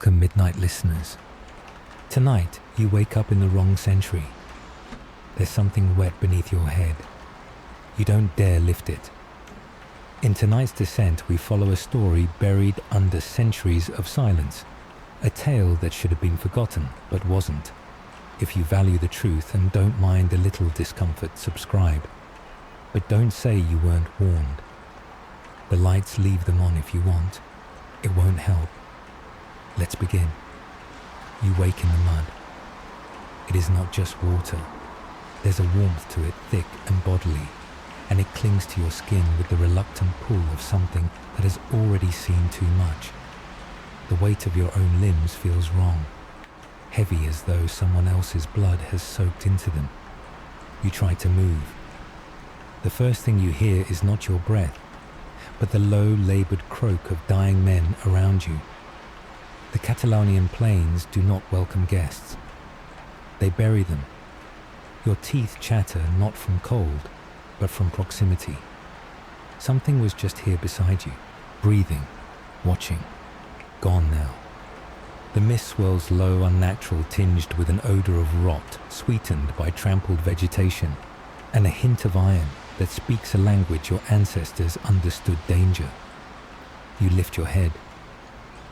Welcome, midnight listeners. Tonight, you wake up in the wrong century. There's something wet beneath your head. You don't dare lift it. In tonight's descent, we follow a story buried under centuries of silence. A tale that should have been forgotten, but wasn't. If you value the truth and don't mind a little discomfort, subscribe. But don't say you weren't warned. The lights, leave them on if you want. It won't help. Let's begin. You wake in the mud. It is not just water. There's a warmth to it, thick and bodily, and it clings to your skin with the reluctant pull of something that has already seen too much. The weight of your own limbs feels wrong, heavy as though someone else's blood has soaked into them. You try to move. The first thing you hear is not your breath, but the low, labored croak of dying men around you. The Catalaunian plains do not welcome guests. They bury them. Your teeth chatter not from cold, but from proximity. Something was just here beside you, breathing, watching. Gone now. The mist swirls low, unnatural, tinged with an odor of rot, sweetened by trampled vegetation, and a hint of iron that speaks a language your ancestors understood danger. You lift your head.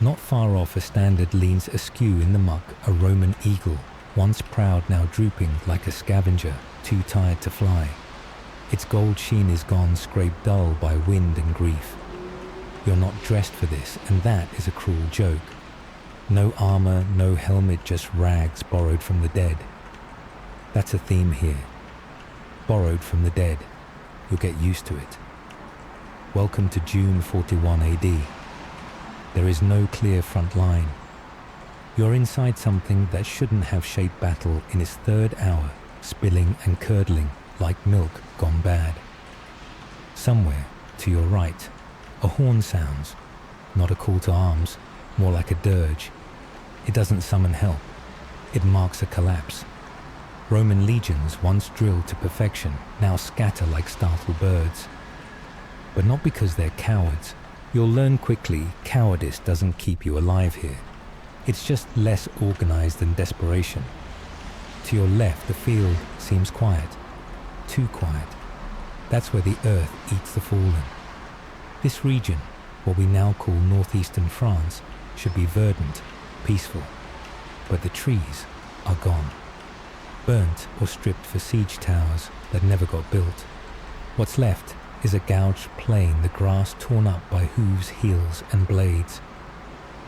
Not far off, a standard leans askew in the muck, a Roman eagle, once proud, now drooping like a scavenger, too tired to fly. Its gold sheen is gone, scraped dull by wind and grief. You're not dressed for this, and that is a cruel joke. No armor, no helmet, just rags borrowed from the dead. That's a theme here. Borrowed from the dead. You'll get used to it. Welcome to June 41 AD. There is no clear front line. You're inside something that shouldn't have shaped battle in its third hour, spilling and curdling like milk gone bad. Somewhere, to your right, a horn sounds, not a call to arms, more like a dirge. It doesn't summon help. It marks a collapse. Roman legions, once drilled to perfection, now scatter like startled birds. But not because they're cowards. You'll learn quickly, cowardice doesn't keep you alive here. It's just less organized than desperation. To your left, the field seems quiet. Too quiet. That's where the earth eats the fallen. This region, what we now call northeastern France, should be verdant, peaceful. But the trees are gone. Burnt or stripped for siege towers that never got built. What's left is a gouged plain, the grass torn up by hooves, heels, and blades.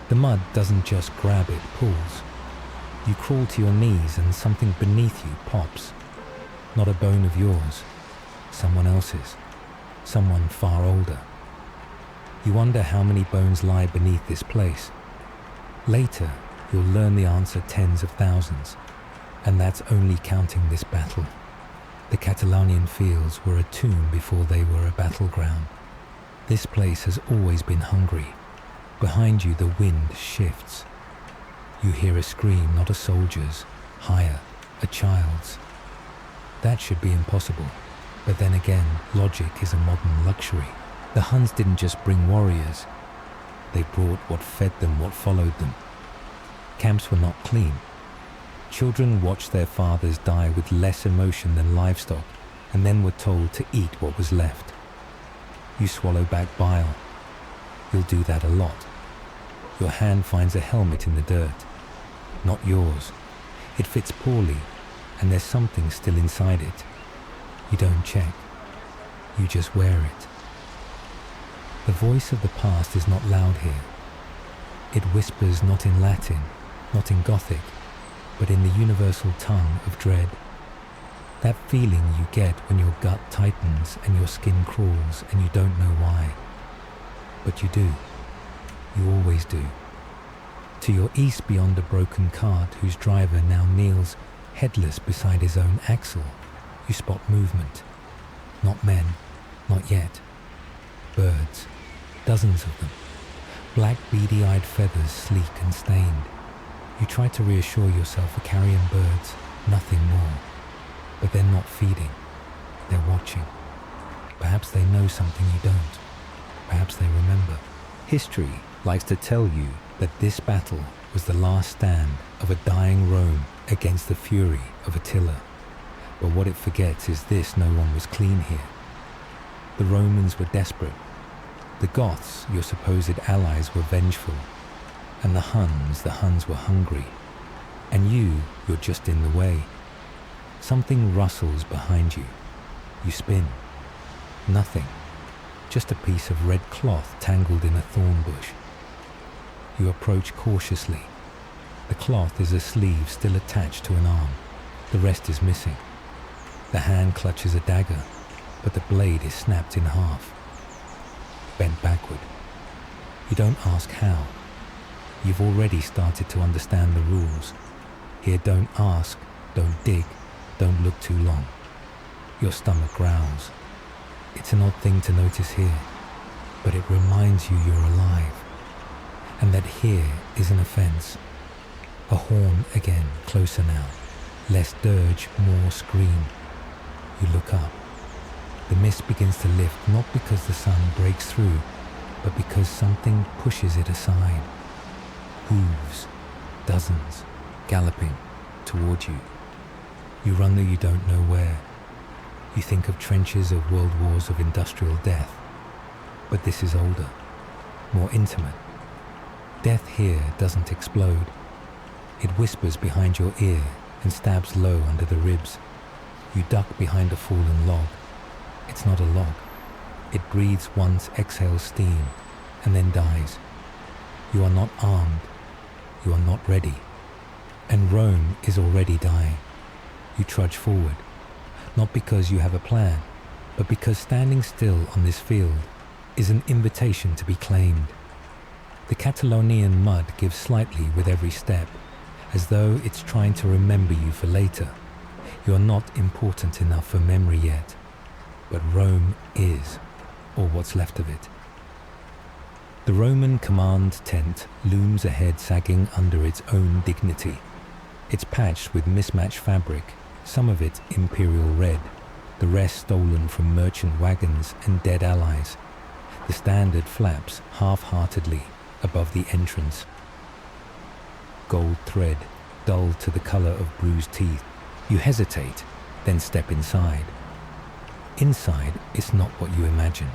The mud doesn't just grab, it pulls. You crawl to your knees and something beneath you pops. Not a bone of yours, someone else's, someone far older. You wonder how many bones lie beneath this place. Later, you'll learn the answer: tens of thousands. And that's only counting this battle. The Catalaunian fields were a tomb before they were a battleground. This place has always been hungry. Behind you, the wind shifts. You hear a scream, not a soldier's, higher, a child's. That should be impossible. But then again, logic is a modern luxury. The Huns didn't just bring warriors. They brought what fed them, what followed them. Camps were not clean. Children watched their fathers die with less emotion than livestock, and then were told to eat what was left. You swallow back bile. You'll do that a lot. Your hand finds a helmet in the dirt. Not yours. It fits poorly, and there's something still inside it. You don't check. You just wear it. The voice of the past is not loud here. It whispers not in Latin, not in Gothic, but in the universal tongue of dread. That feeling you get when your gut tightens and your skin crawls and you don't know why. But you do. You always do. To your east, beyond a broken cart whose driver now kneels headless beside his own axle, you spot movement. Not men, not yet. Birds, dozens of them. Black beady-eyed feathers, sleek and stained. You try to reassure yourself for carrion birds, nothing more. But they're not feeding. They're watching. Perhaps they know something you don't. Perhaps they remember. History likes to tell you that this battle was the last stand of a dying Rome against the fury of Attila. But what it forgets is this: no one was clean here. The Romans were desperate. The Goths, your supposed allies, were vengeful. And the Huns were hungry. And you're just in the way. Something rustles behind you. You spin. Nothing. Just a piece of red cloth tangled in a thorn bush. You approach cautiously. The cloth is a sleeve still attached to an arm. The rest is missing. The hand clutches a dagger, but the blade is snapped in half. Bent backward. You don't ask how. You've already started to understand the rules. Here, don't ask, don't dig, don't look too long. Your stomach growls. It's an odd thing to notice here, but it reminds you you're alive, and that here is an offense. A horn again, closer now. Less dirge, more scream. You look up. The mist begins to lift, not because the sun breaks through, but because something pushes it aside. Hooves, dozens, galloping toward you. You run though you don't know where. You think of trenches of world wars of industrial death. But this is older, more intimate. Death here doesn't explode. It whispers behind your ear and stabs low under the ribs. You duck behind a fallen log. It's not a log. It breathes once, exhales steam, and then dies. You are not armed. You are not ready. And Rome is already dying. You trudge forward, not because you have a plan, but because standing still on this field is an invitation to be claimed. The Catalaunian mud gives slightly with every step, as though it's trying to remember you for later. You are not important enough for memory yet, but Rome is, or what's left of it. The Roman command tent looms ahead, sagging under its own dignity. It's patched with mismatched fabric, some of it imperial red, the rest stolen from merchant wagons and dead allies. The standard flaps half-heartedly above the entrance. Gold thread, dulled to the color of bruised teeth. You hesitate, then step inside. Inside, it's not what you imagine.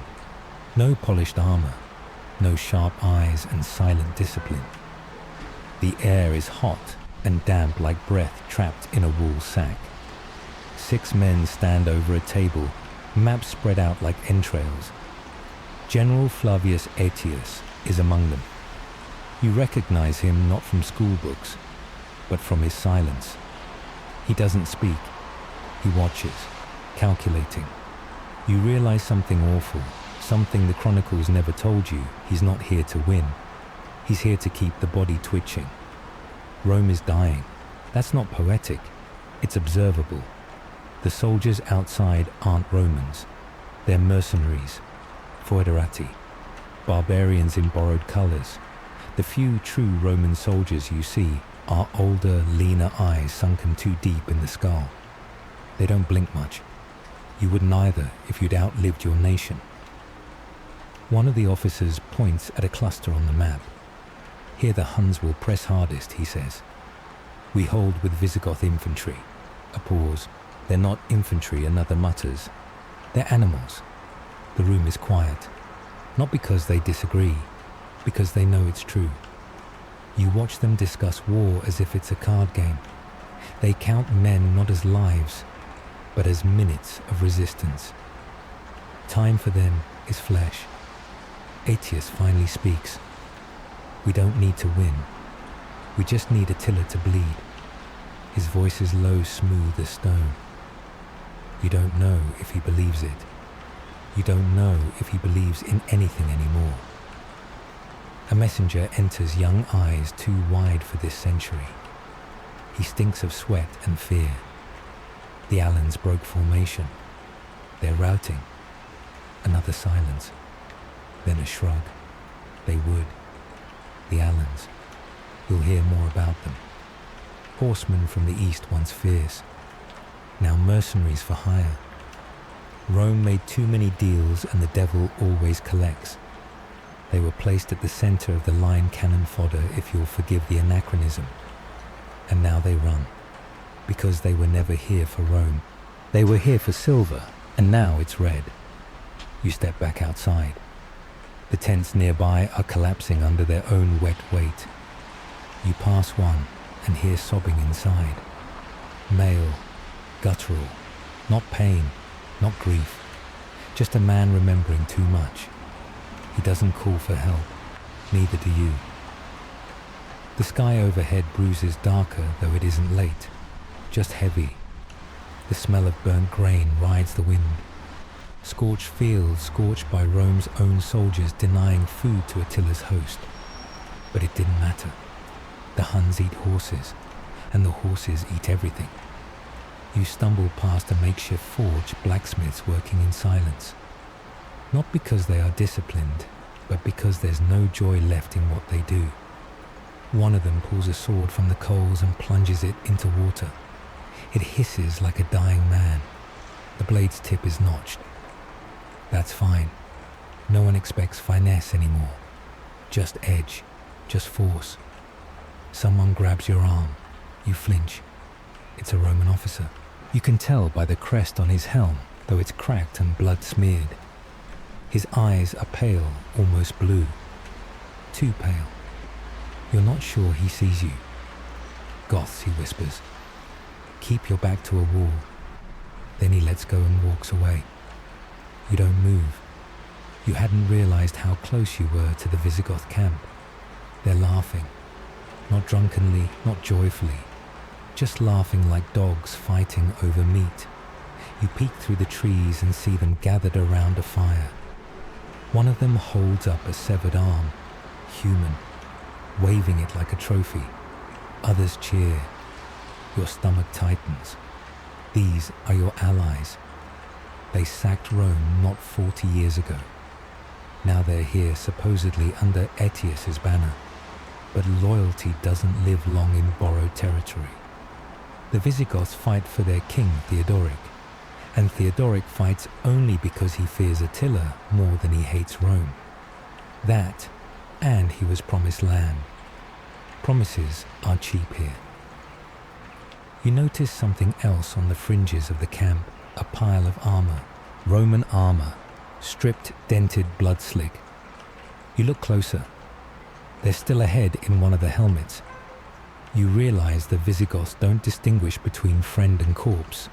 No polished armor, no sharp eyes and silent discipline. The air is hot and damp like breath trapped in a wool sack. 6 men stand over a table, maps spread out like entrails. General Flavius Aetius is among them. You recognize him not from school books, but from his silence. He doesn't speak. He watches, calculating. You realize something awful, something the chronicles never told you. He's not here to win. He's here to keep the body twitching. Rome is dying. That's not poetic. It's observable. The soldiers outside aren't Romans. They're mercenaries, foederati, barbarians in borrowed colors. The few true Roman soldiers you see are older, leaner eyes sunken too deep in the skull. They don't blink much. You wouldn't either if you'd outlived your nation. One of the officers points at a cluster on the map. Here the Huns will press hardest, he says. We hold with Visigoth infantry. A pause. They're not infantry, another mutters. They're animals. The room is quiet. Not because they disagree, because they know it's true. You watch them discuss war as if it's a card game. They count men not as lives, but as minutes of resistance. Time for them is flesh. Aetius finally speaks. We don't need to win. We just need Attila to bleed. His voice is low, smooth as stone. You don't know if he believes it. You don't know if he believes in anything anymore. A messenger enters, young eyes too wide for this century. He stinks of sweat and fear. The Alans broke formation. They're routing. Another silence. Then a shrug. They would. The Alans. You'll hear more about them. Horsemen from the east once fierce. Now mercenaries for hire. Rome made too many deals and the devil always collects. They were placed at the center of the line cannon fodder, if you'll forgive the anachronism. And now they run, because they were never here for Rome. They were here for silver, and now it's red. You step back outside. The tents nearby are collapsing under their own wet weight. You pass one and hear sobbing inside. Male, guttural, not pain, not grief, just a man remembering too much. He doesn't call for help, neither do you. The sky overhead bruises darker, though it isn't late, just heavy. The smell of burnt grain rides the wind. Scorched fields, scorched by Rome's own soldiers denying food to Attila's host. But it didn't matter. The Huns eat horses, and the horses eat everything. You stumble past a makeshift forge, blacksmiths working in silence. Not because they are disciplined, but because there's no joy left in what they do. One of them pulls a sword from the coals and plunges it into water. It hisses like a dying man. The blade's tip is notched. That's fine. No one expects finesse anymore. Just edge, just force. Someone grabs your arm. You flinch. It's a Roman officer. You can tell by the crest on his helm, though it's cracked and blood-smeared. His eyes are pale, almost blue. Too pale. You're not sure he sees you. Goths, he whispers. Keep your back to a wall. Then he lets go and walks away. You don't move. You hadn't realized how close you were to the Visigoth camp. They're laughing. Not drunkenly, not joyfully. Just laughing like dogs fighting over meat. You peek through the trees and see them gathered around a fire. One of them holds up a severed arm, human, waving it like a trophy. Others cheer. Your stomach tightens. These are your allies. They sacked Rome not 40 years ago. Now they're here supposedly under Aetius's banner. But loyalty doesn't live long in borrowed territory. The Visigoths fight for their king, Theodoric, and Theodoric fights only because he fears Attila more than he hates Rome. That, and he was promised land. Promises are cheap here. You notice something else on the fringes of the camp, a pile of armor, Roman armor, stripped, dented, blood-slick. You look closer. They're still ahead in one of the helmets. You realize the Visigoths don't distinguish between friend and corpse.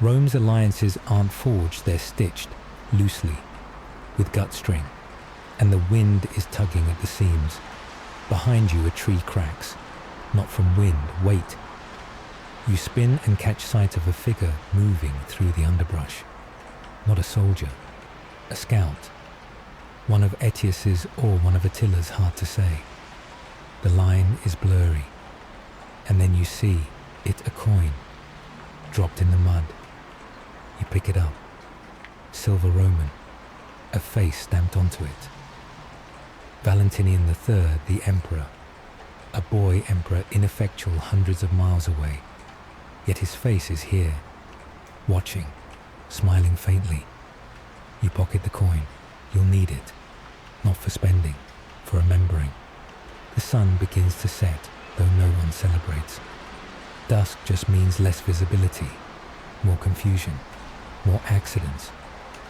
Rome's alliances aren't forged, they're stitched, loosely, with gut string, and the wind is tugging at the seams. Behind you a tree cracks, not from wind, weight. You spin and catch sight of a figure moving through the underbrush. Not a soldier, a scout. One of Aetius's or one of Attila's, hard to say. The line is blurry, and then you see it, a coin, dropped in the mud. You pick it up. Silver Roman, a face stamped onto it. Valentinian III, the emperor, a boy emperor ineffectual hundreds of miles away. Yet his face is here, watching, smiling faintly. You pocket the coin. You'll need it, not for spending, for remembering. The sun begins to set, though no one celebrates. Dusk just means less visibility, more confusion, more accidents,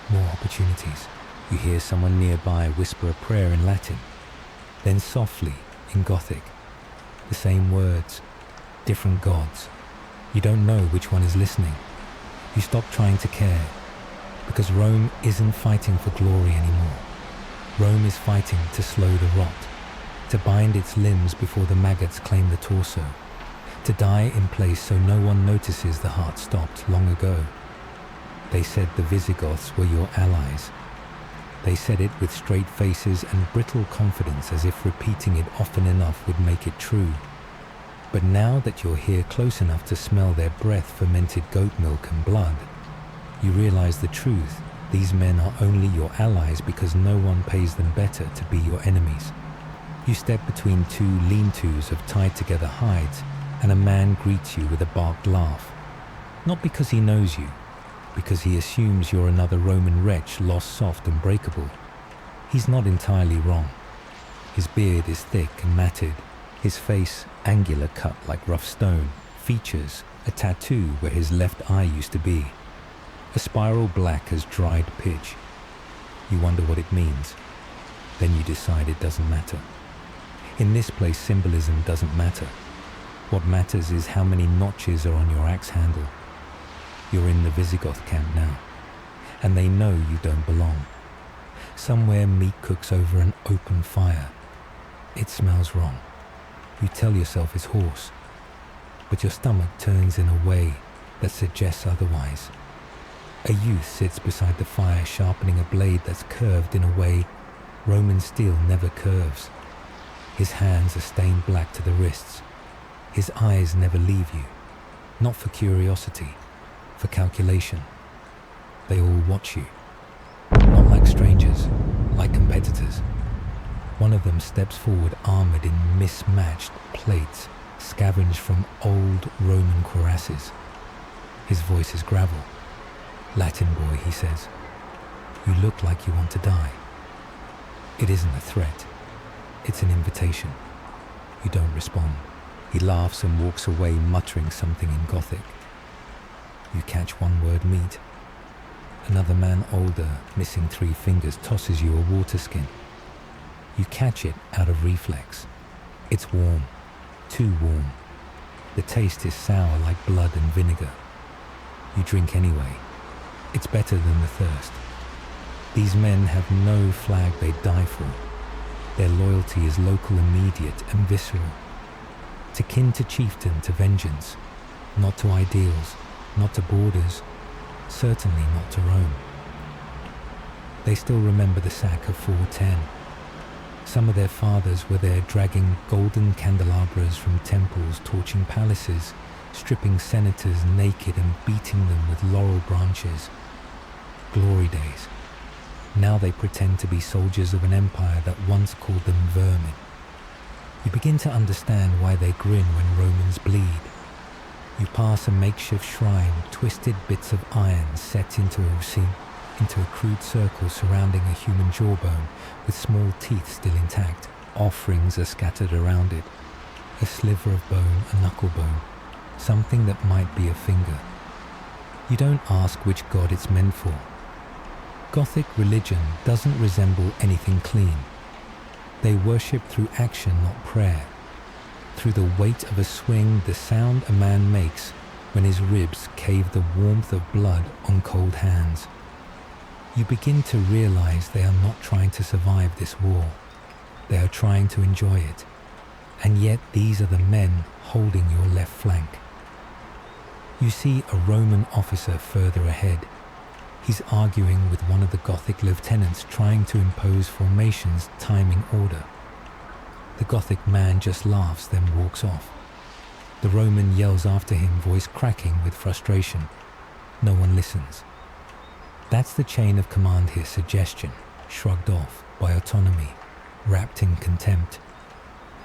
more opportunities. You hear someone nearby whisper a prayer in Latin, then softly in Gothic. The same words, different gods. You don't know which one is listening. You stop trying to care, because Rome isn't fighting for glory anymore. Rome is fighting to slow the rot, to bind its limbs before the maggots claim the torso, to die in place so no one notices the heart stopped long ago. They said the Visigoths were your allies. They said it with straight faces and brittle confidence, as if repeating it often enough would make it true. But now that you're here close enough to smell their breath, fermented goat milk and blood, you realize the truth. These men are only your allies because no one pays them better to be your enemies. You step between two lean-tos of tied-together hides, and a man greets you with a barked laugh. Not because he knows you, because he assumes you're another Roman wretch lost soft and breakable. He's not entirely wrong. His beard is thick and matted, his face angular cut like rough stone, features a tattoo where his left eye used to be, a spiral black as dried pitch. You wonder what it means. Then you decide it doesn't matter. In this place, symbolism doesn't matter. What matters is how many notches are on your axe handle. You're in the Visigoth camp now, and they know you don't belong. Somewhere meat cooks over an open fire. It smells wrong. You tell yourself it's horse, but your stomach turns in a way that suggests otherwise. A youth sits beside the fire sharpening a blade that's curved in a way Roman steel never curves. His hands are stained black to the wrists. His eyes never leave you, not for curiosity, for calculation. They all watch you, not like strangers, like competitors. One of them steps forward armored in mismatched plates, scavenged from old Roman cuirasses. His voice is gravel. "Latin boy," he says. "You look like you want to die." It isn't a threat. It's an invitation. You don't respond. He laughs and walks away, muttering something in Gothic. You catch one word, meat. Another man older, missing 3 fingers, tosses you a water skin. You catch it out of reflex. It's warm, too warm. The taste is sour like blood and vinegar. You drink anyway. It's better than the thirst. These men have no flag they die for. Their loyalty is local, immediate, and visceral. To kin to chieftain, to vengeance, not to ideals, not to borders, certainly not to Rome. They still remember the sack of 410. Some of their fathers were there dragging golden candelabras from temples, torching palaces, stripping senators naked and beating them with laurel branches. Glory days. Now they pretend to be soldiers of an empire that once called them vermin. You begin to understand why they grin when Romans bleed. You pass a makeshift shrine, twisted bits of iron set into a crude circle surrounding a human jawbone with small teeth still intact. Offerings are scattered around it. A sliver of bone, a knuckle bone, something that might be a finger. You don't ask which god it's meant for. Gothic religion doesn't resemble anything clean. They worship through action, not prayer. Through the weight of a swing, the sound a man makes when his ribs cave the warmth of blood on cold hands. You begin to realize they are not trying to survive this war. They are trying to enjoy it. And yet these are the men holding your left flank. You see a Roman officer further ahead. He's arguing with one of the Gothic lieutenants, trying to impose formations, timing order. The Gothic man just laughs, then walks off. The Roman yells after him, voice cracking with frustration. No one listens. That's the chain of command here, suggestion, shrugged off by autonomy, wrapped in contempt.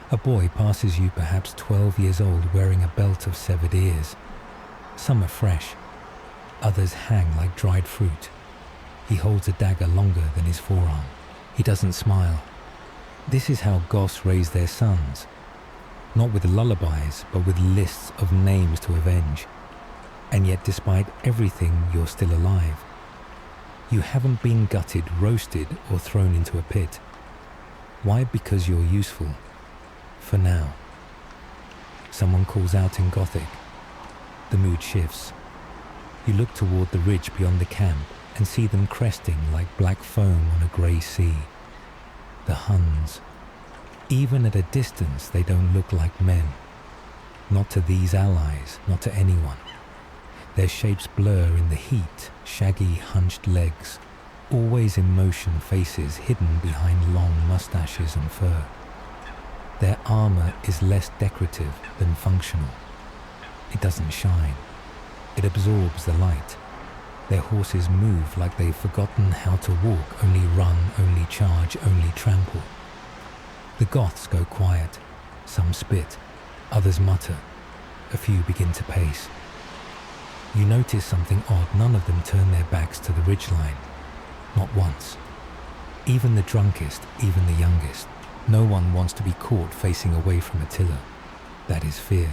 A boy passes you, perhaps 12 years old, wearing a belt of severed ears. Some are fresh. Others hang like dried fruit. He holds a dagger longer than his forearm. He doesn't smile. This is how Goths raise their sons. Not with lullabies, but with lists of names to avenge. And yet, despite everything, you're still alive. You haven't been gutted, roasted, or thrown into a pit. Why? Because you're useful. For now. Someone calls out in Gothic. The mood shifts. You look toward the ridge beyond the camp and see them cresting like black foam on a grey sea. The Huns. Even at a distance, they don't look like men. Not to these allies, not to anyone. Their shapes blur in the heat, shaggy, hunched legs, always in motion, faces hidden behind long mustaches and fur. Their armor is less decorative than functional. It doesn't shine. It absorbs the light. Their horses move like they've forgotten how to walk, only run, only charge, only trample. The Goths go quiet. Some spit, others mutter. A few begin to pace. You notice something odd. None of them turn their backs to the ridgeline. Not once. Even the drunkest, even the youngest. No one wants to be caught facing away from Attila. That is fear.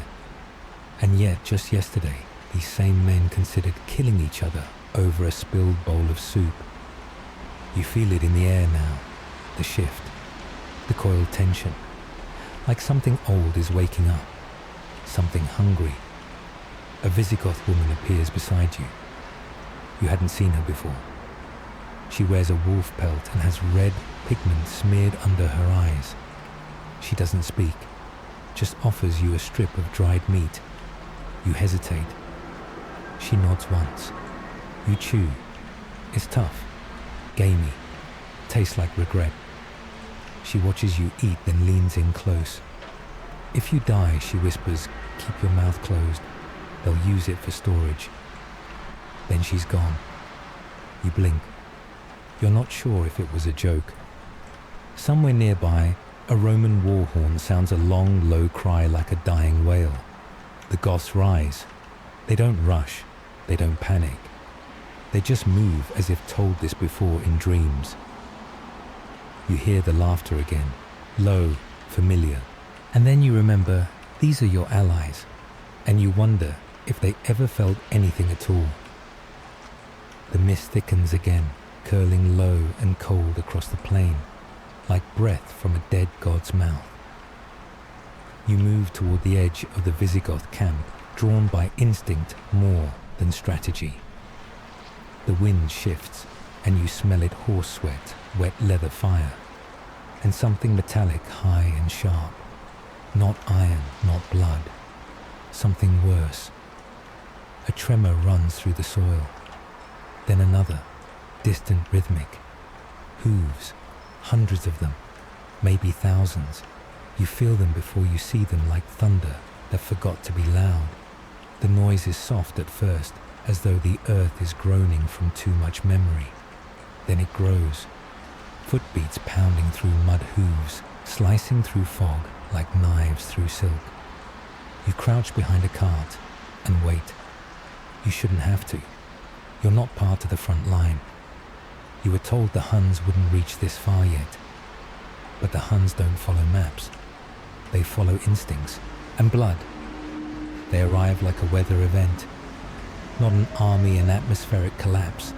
And yet, just yesterday, these same men considered killing each other over a spilled bowl of soup. You feel it in the air now, the shift, the coiled tension, like something old is waking up, something hungry. A Visigoth woman appears beside you. You hadn't seen her before. She wears a wolf pelt and has red pigment smeared under her eyes. She doesn't speak, just offers you a strip of dried meat. You hesitate. She nods once. You chew. It's tough, gamey, tastes like regret. She watches you eat, then leans in close. If you die, she whispers, keep your mouth closed. They'll use it for storage. Then she's gone. You blink. You're not sure if it was a joke. Somewhere nearby, a Roman war horn sounds a long, low cry like a dying whale. The Goths rise. They don't rush. They don't panic. They just move as if told this before in dreams. You hear the laughter again, low, familiar. And then you remember these are your allies, and you wonder if they ever felt anything at all. The mist thickens again, curling low and cold across the plain, like breath from a dead god's mouth. You move toward the edge of the Visigoth camp, drawn by instinct more than strategy. The wind shifts, and you smell it horse sweat, wet leather fire, and something metallic high and sharp. Not iron, not blood. Something worse. A tremor runs through the soil. Then another, distant rhythmic. Hooves, hundreds of them, maybe thousands. You feel them before you see them, like thunder that forgot to be loud. The noise is soft at first, as though the earth is groaning from too much memory. Then it grows. Footbeats pounding through mud hooves, slicing through fog like knives through silk. You crouch behind a cart and wait. You shouldn't have to. You're not part of the front line. You were told the Huns wouldn't reach this far yet. But the Huns don't follow maps. They follow instincts and blood. They arrive like a weather event, not an army and atmospheric collapse.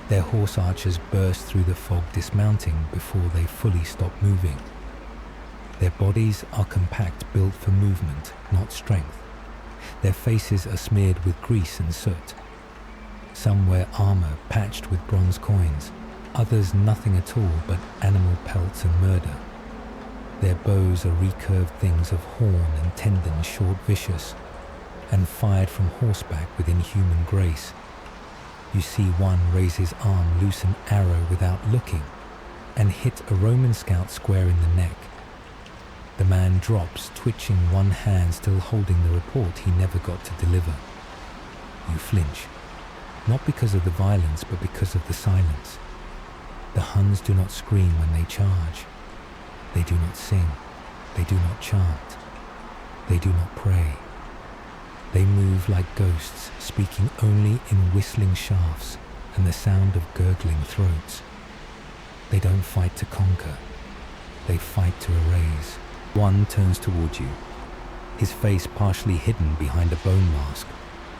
Their horse archers burst through the fog, dismounting before they fully stop moving. Their bodies are compact, built for movement, not strength. Their faces are smeared with grease and soot. Some wear armor patched with bronze coins, others nothing at all but animal pelts and murder. Their bows are recurved things of horn and tendon, short, vicious, and fired from horseback with inhuman grace. You see one raise his arm, loose an arrow without looking, and hit a Roman scout square in the neck. The man drops, twitching one hand, still holding the report he never got to deliver. You flinch, not because of the violence, but because of the silence. The Huns do not scream when they charge. They do not sing. They do not chant. They do not pray. They move like ghosts, speaking only in whistling shafts and the sound of gurgling throats. They don't fight to conquer. They fight to erase. One turns toward you, his face partially hidden behind a bone mask,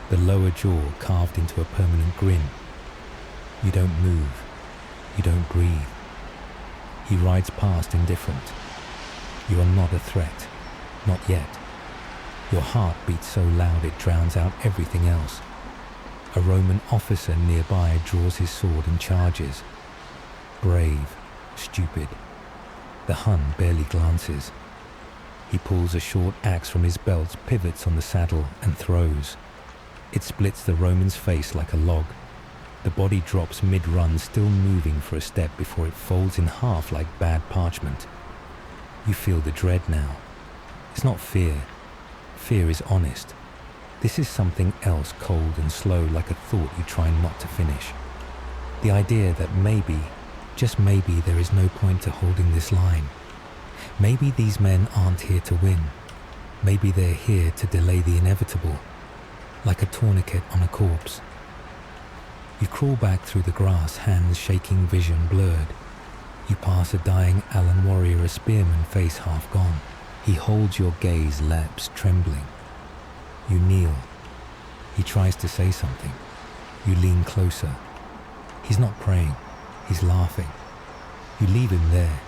the lower jaw carved into a permanent grin. You don't move. You don't breathe. He rides past indifferent. You are not a threat. Not yet. Your heart beats so loud it drowns out everything else. A Roman officer nearby draws his sword and charges. Brave, stupid. The Hun barely glances. He pulls a short axe from his belt, pivots on the saddle, and throws. It splits the Roman's face like a log. The body drops mid-run, still moving for a step before it folds in half like bad parchment. You feel the dread now. It's not fear. Fear is honest. This is something else, cold and slow, like a thought you try not to finish. The idea that maybe, just maybe, there is no point to holding this line. Maybe these men aren't here to win. Maybe they're here to delay the inevitable, like a tourniquet on a corpse. You crawl back through the grass, hands shaking, vision blurred. You pass a dying Alan warrior, a spearman, face half gone. He holds your gaze, lips trembling. You kneel. He tries to say something. You lean closer. He's not praying. He's laughing. You leave him there.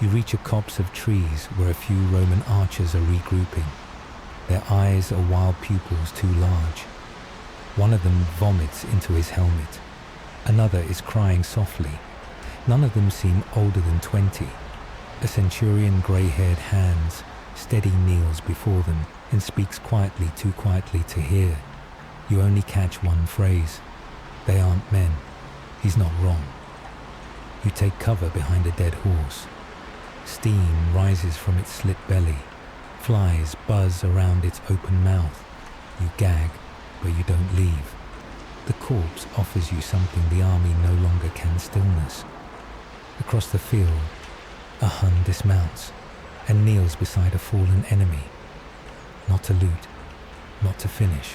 You reach a copse of trees where a few Roman archers are regrouping. Their eyes are wild pupils too large. One of them vomits into his helmet. Another is crying softly. None of them seem older than 20. A centurion, grey-haired Hans, steady kneels before them and speaks quietly, too quietly to hear. You only catch one phrase. They aren't men. He's not wrong. You take cover behind a dead horse. Steam rises from its slit belly. Flies buzz around its open mouth. You gag, but you don't leave. The corpse offers you something the army no longer can: stillness. Across the field, a Hun dismounts and kneels beside a fallen enemy. Not to loot, not to finish,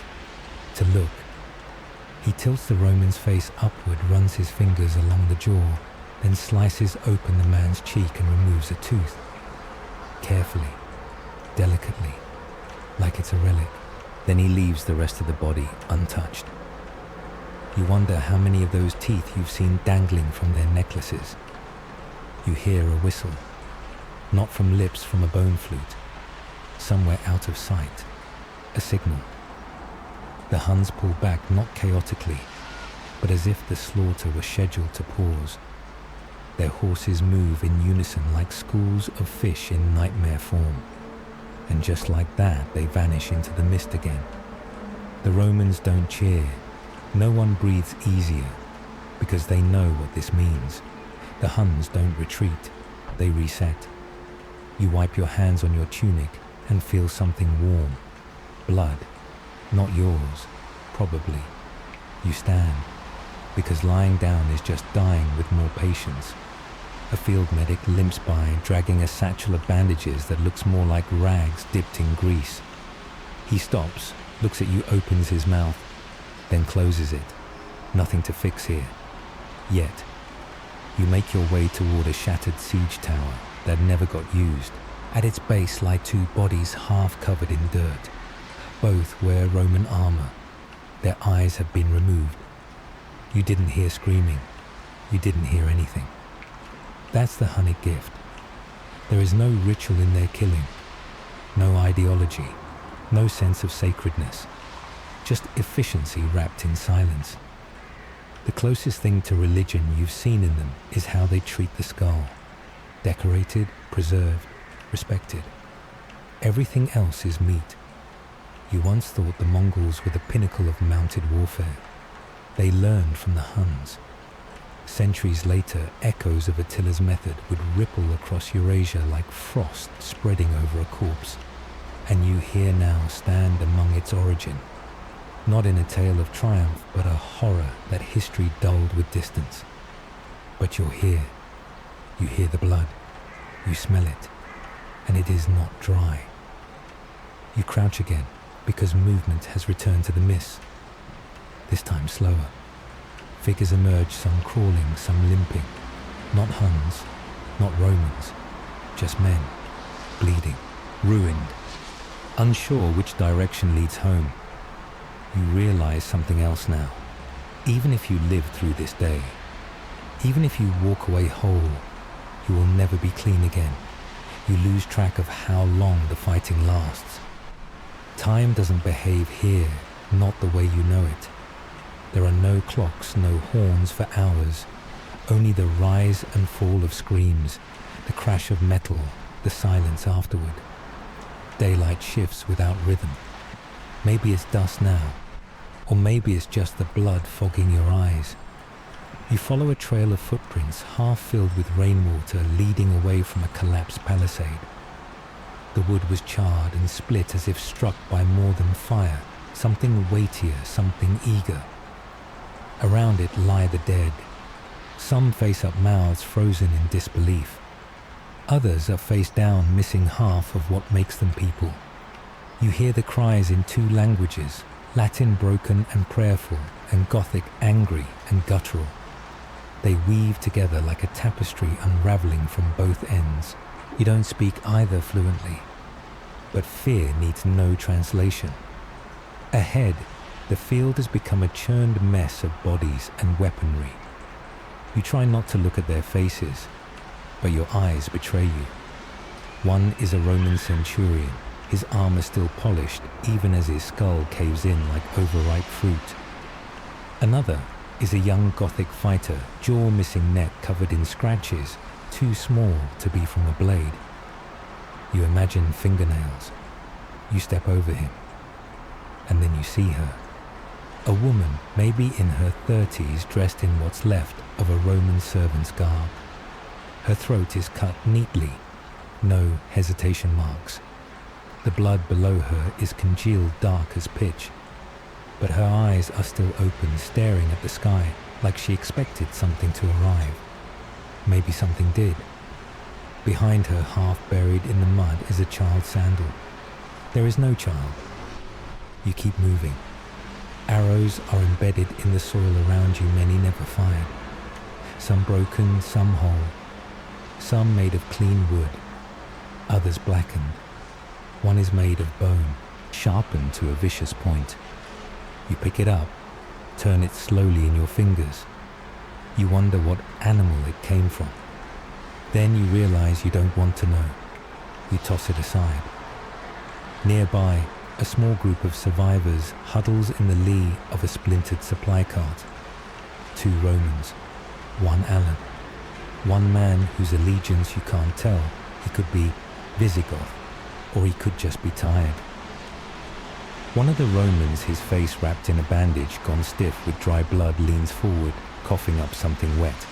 to look. He tilts the Roman's face upward, runs his fingers along the jaw, then slices open the man's cheek and removes a tooth. Carefully, delicately, like it's a relic. Then he leaves the rest of the body untouched. You wonder how many of those teeth you've seen dangling from their necklaces. You hear a whistle, not from lips from a bone flute, somewhere out of sight, a signal. The Huns pull back, not chaotically, but as if the slaughter were scheduled to pause. Their horses move in unison like schools of fish in nightmare form. And just like that, they vanish into the mist again. The Romans don't cheer. No one breathes easier, because they know what this means. The Huns don't retreat. They reset. You wipe your hands on your tunic and feel something warm. Blood. Not yours, probably. You stand, because lying down is just dying with more patience. A field medic limps by, dragging a satchel of bandages that looks more like rags dipped in grease. He stops, looks at you, opens his mouth, then closes it. Nothing to fix here. Yet. You make your way toward a shattered siege tower that never got used. At its base lie two bodies half covered in dirt. Both wear Roman armor. Their eyes have been removed. You didn't hear screaming. You didn't hear anything. That's the Hunnic gift. There is no ritual in their killing, no ideology, no sense of sacredness, just efficiency wrapped in silence. The closest thing to religion you've seen in them is how they treat the skull. Decorated, preserved, respected. Everything else is meat. You once thought the Mongols were the pinnacle of mounted warfare. They learned from the Huns. Centuries later, echoes of Attila's method would ripple across Eurasia like frost spreading over a corpse. And you here now stand among its origin. Not in a tale of triumph, but a horror that history dulled with distance. But you're here. You hear the blood. You smell it. And it is not dry. You crouch again, because movement has returned to the mist. This time slower. Figures emerge, some crawling, some limping. Not Huns, not Romans, just men, bleeding, ruined, unsure which direction leads home. You realize something else now. Even if you live through this day, even if you walk away whole, you will never be clean again. You lose track of how long the fighting lasts. Time doesn't behave here, not the way you know it. There are no clocks, no horns for hours, only the rise and fall of screams, the crash of metal, the silence afterward. Daylight shifts without rhythm. Maybe it's dusk now, or maybe it's just the blood fogging your eyes. You follow a trail of footprints half filled with rainwater leading away from a collapsed palisade. The wood was charred and split as if struck by more than fire, something weightier, something eager. Around it lie the dead. Some face up, mouths frozen in disbelief. Others are face down, missing half of what makes them people. You hear the cries in two languages, Latin broken and prayerful, and Gothic angry and guttural. They weave together like a tapestry unraveling from both ends. You don't speak either fluently, but fear needs no translation. Ahead, the field has become a churned mess of bodies and weaponry. You try not to look at their faces, but your eyes betray you. One is a Roman centurion, his armor still polished even as his skull caves in like overripe fruit. Another is a young Gothic fighter, jaw missing neck covered in scratches, too small to be from a blade. You imagine fingernails. You step over him, and then you see her. A woman, maybe in her 30s, dressed in what's left of a Roman servant's garb. Her throat is cut neatly, no hesitation marks. The blood below her is congealed dark as pitch, but her eyes are still open, staring at the sky like she expected something to arrive. Maybe something did. Behind her, half buried in the mud, is a child's sandal. There is no child. You keep moving. Arrows are embedded in the soil around you, many never fired. Some broken, some whole. Some made of clean wood, others blackened. One is made of bone, sharpened to a vicious point. You pick it up, turn it slowly in your fingers. You wonder what animal it came from. Then you realize you don't want to know. You toss it aside. Nearby, a small group of survivors huddles in the lee of a splintered supply cart. 2 Romans, 1 Allen. One man whose allegiance you can't tell. He could be Visigoth, or he could just be tired. One of the Romans, his face wrapped in a bandage, gone stiff with dry blood, leans forward, coughing up something wet.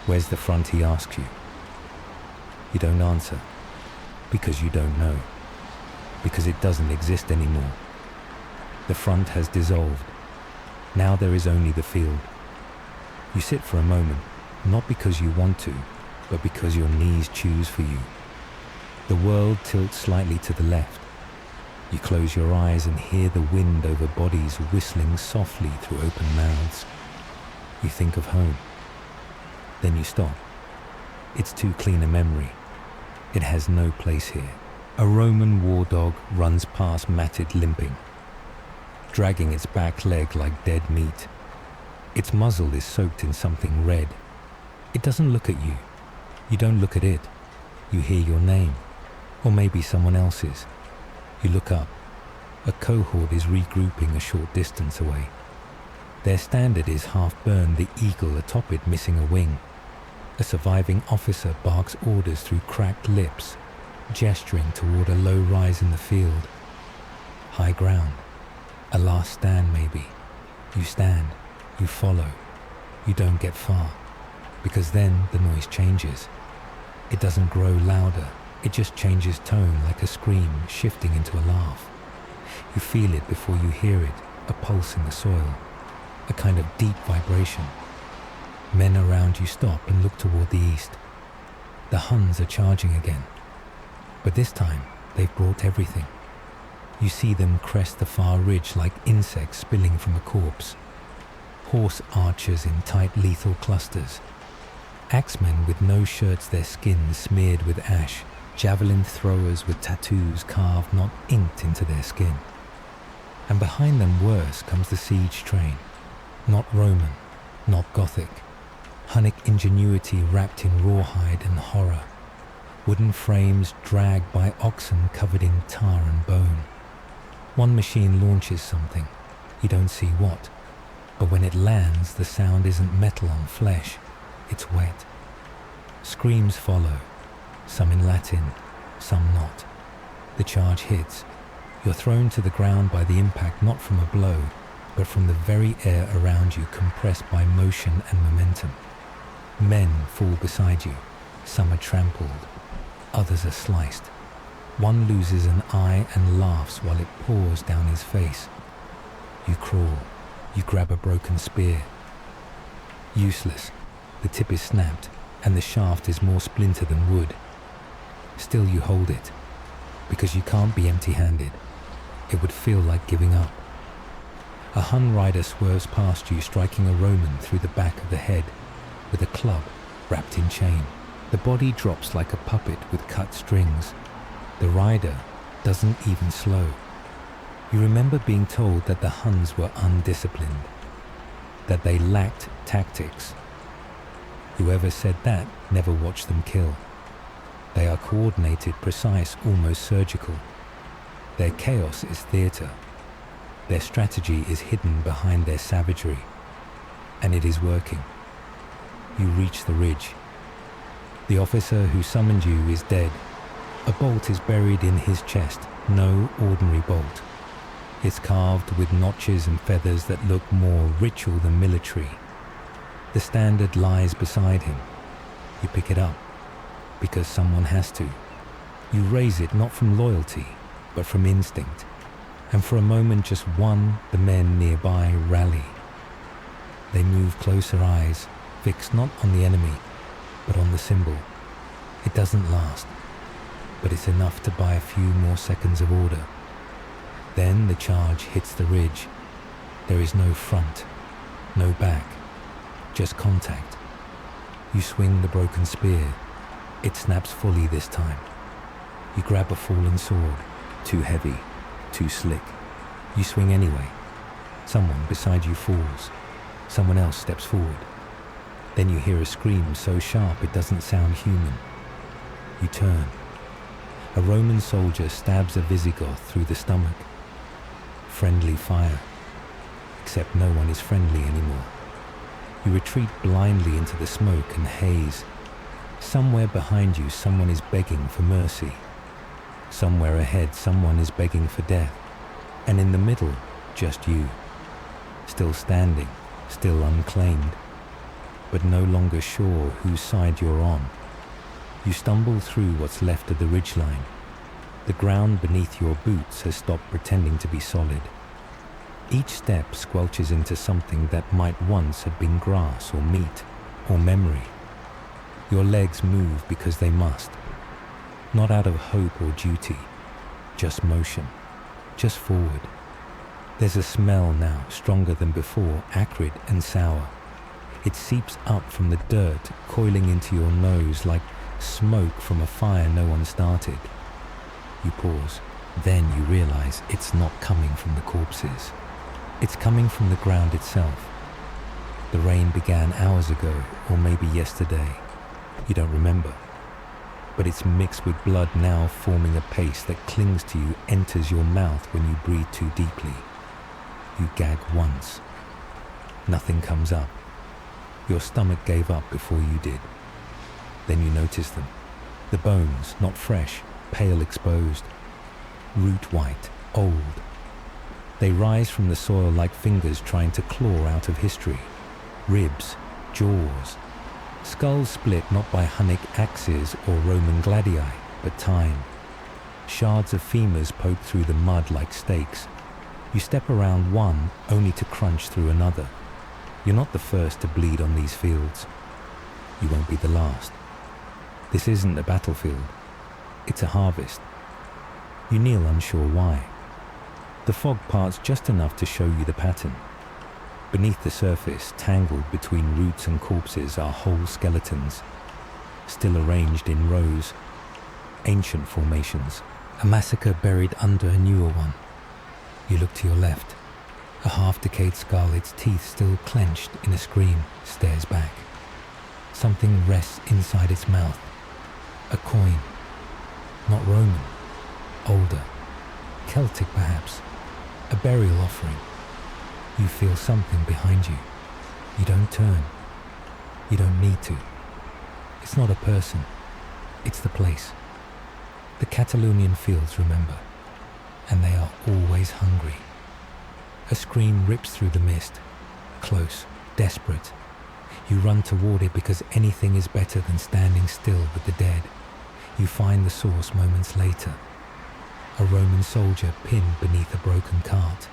Where's the front, he asks you. You don't answer, because you don't know, because it doesn't exist anymore. The front has dissolved. Now there is only the field. You sit for a moment, not because you want to, but because your knees choose for you. The world tilts slightly to the left. You close your eyes and hear the wind over bodies whistling softly through open mouths. You think of home. Then you stop. It's too clean a memory. It has no place here. A Roman war dog runs past matted limping, dragging its back leg like dead meat. Its muzzle is soaked in something red. It doesn't look at you. You don't look at it. You hear your name, or maybe someone else's. You look up. A cohort is regrouping a short distance away. Their standard is half burned, the eagle atop it missing a wing. A surviving officer barks orders through cracked lips, gesturing toward a low rise in the field. High ground. A last stand maybe. You stand. You follow. You don't get far, because then the noise changes. It doesn't grow louder. It just changes tone like a scream shifting into a laugh. You feel it before you hear it, a pulse in the soil, a kind of deep vibration. Men around you stop and look toward the east. The Huns are charging again, but this time they've brought everything. You see them crest the far ridge like insects spilling from a corpse. Horse archers in tight lethal clusters. Axemen with no shirts, their skins smeared with ash. Javelin throwers with tattoos carved, not inked, into their skin. And behind them, worse, comes the siege train. Not Roman, not Gothic. Hunnic ingenuity wrapped in rawhide and horror. Wooden frames dragged by oxen covered in tar and bone. One machine launches something. You don't see what. But when it lands, the sound isn't metal on flesh. It's wet. Screams follow. Some in Latin, some not. The charge hits. You're thrown to the ground by the impact, not from a blow, but from the very air around you, compressed by motion and momentum. Men fall beside you. Some are trampled. Others are sliced. One loses an eye and laughs while it pours down his face. You crawl. You grab a broken spear. Useless. The tip is snapped, and the shaft is more splinter than wood. Still you hold it, because you can't be empty-handed. It would feel like giving up. A Hun rider swerves past you, striking a Roman through the back of the head with a club wrapped in chain. The body drops like a puppet with cut strings. The rider doesn't even slow. You remember being told that the Huns were undisciplined, that they lacked tactics. Whoever said that never watched them kill. They are coordinated, precise, almost surgical. Their chaos is theatre. Their strategy is hidden behind their savagery, and it is working. You reach the ridge. The officer who summoned you is dead. A bolt is buried in his chest, no ordinary bolt. It's carved with notches and feathers that look more ritual than military. The standard lies beside him. You pick it up, because someone has to. You raise it not from loyalty, but from instinct. And for a moment, just the men nearby rally. They move closer, eyes fixed not on the enemy, but on the symbol. It doesn't last, but it's enough to buy a few more seconds of order. Then the charge hits the ridge. There is no front, no back, just contact. You swing the broken spear. It snaps fully this time. You grab a fallen sword, too heavy, too slick. You swing anyway. Someone beside you falls. Someone else steps forward. Then you hear a scream so sharp it doesn't sound human. You turn. A Roman soldier stabs a Visigoth through the stomach. Friendly fire. Except no one is friendly anymore. You retreat blindly into the smoke and haze. Somewhere behind you, someone is begging for mercy. Somewhere ahead, someone is begging for death. And in the middle, just you. Still standing, still unclaimed, but no longer sure whose side you're on. You stumble through what's left of the ridgeline. The ground beneath your boots has stopped pretending to be solid. Each step squelches into something that might once have been grass or meat or memory. Your legs move because they must. Not out of hope or duty, just motion, just forward. There's a smell now, stronger than before, acrid and sour. It seeps up from the dirt, coiling into your nose like smoke from a fire no one started. You pause. Then you realize it's not coming from the corpses. It's coming from the ground itself. The rain began hours ago, or maybe yesterday. You don't remember. But it's mixed with blood now, forming a paste that clings to you, enters your mouth when you breathe too deeply. You gag once. Nothing comes up. Your stomach gave up before you did. Then you notice them. The bones, not fresh, pale exposed. Root white, old. They rise from the soil like fingers trying to claw out of history. Ribs, jaws. Skulls split not by Hunnic axes or Roman gladii, but time. Shards of femurs poke through the mud like stakes. You step around one only to crunch through another. You're not the first to bleed on these fields. You won't be the last. This isn't a battlefield. It's a harvest. You kneel unsure why. The fog parts just enough to show you the pattern. Beneath the surface, tangled between roots and corpses, are whole skeletons, still arranged in rows, ancient formations, a massacre buried under a newer one. You look to your left. A half-decayed skull, its teeth still clenched in a scream, stares back. Something rests inside its mouth. A coin. Not Roman. Older. Celtic, perhaps. A burial offering. You feel something behind you. You don't turn. You don't need to. It's not a person. It's the place. The Catalaunian fields, remember. And they are always hungry. A scream rips through the mist. Close. Desperate. You run toward it because anything is better than standing still with the dead. You find the source moments later. A Roman soldier pinned beneath a broken cart.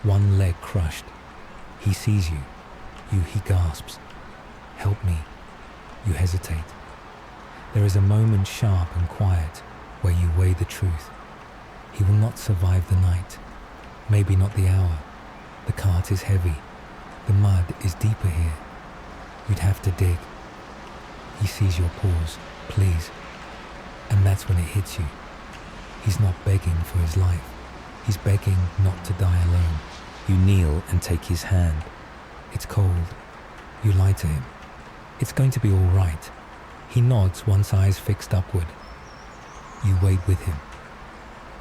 One leg crushed. He sees you. He gasps. Help me. You hesitate. There is a moment sharp and quiet where you weigh the truth. He will not survive the night. Maybe not the hour. The cart is heavy. The mud is deeper here. You'd have to dig. He sees your pause. Please. And that's when it hits you. He's not begging for his life. He's begging not to die alone. You kneel and take his hand. It's cold. You lie to him. It's going to be all right. He nods, once eyes fixed upward. You wait with him.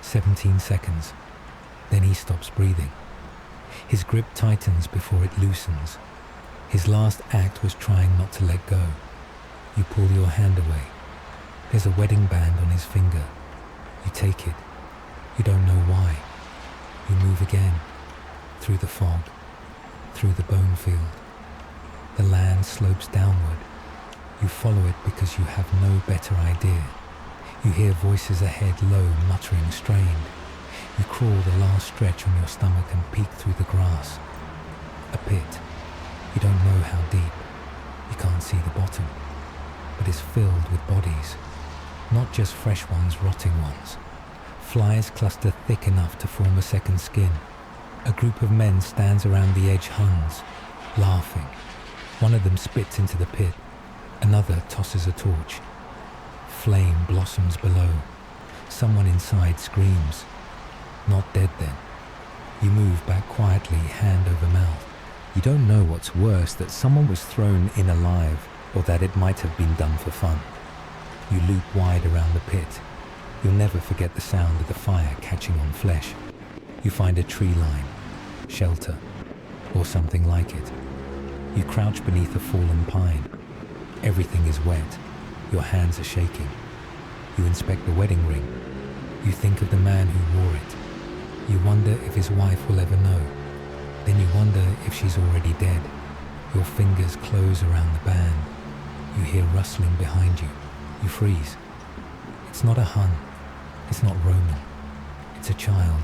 17 seconds. Then he stops breathing. His grip tightens before it loosens. His last act was trying not to let go. You pull your hand away. There's a wedding band on his finger. You take it. You don't know why. You move again. Through the fog. Through the bone field. The land slopes downward. You follow it because you have no better idea. You hear voices ahead, low, muttering, strained. You crawl the last stretch on your stomach and peek through the grass. A pit. You don't know how deep. You can't see the bottom. But it's filled with bodies. Not just fresh ones, rotting ones. Flies cluster thick enough to form a second skin. A group of men stands around the edge, Huns, laughing. One of them spits into the pit. Another tosses a torch. Flame blossoms below. Someone inside screams. Not dead then. You move back quietly, hand over mouth. You don't know what's worse, that someone was thrown in alive, or that it might have been done for fun. You loop wide around the pit. You'll never forget the sound of the fire catching on flesh. You find a tree line, shelter, or something like it. You crouch beneath a fallen pine. Everything is wet. Your hands are shaking. You inspect the wedding ring. You think of the man who wore it. You wonder if his wife will ever know. Then you wonder if she's already dead. Your fingers close around the band. You hear rustling behind you. You freeze. It's not a Hun. It's not Roman. It's a child.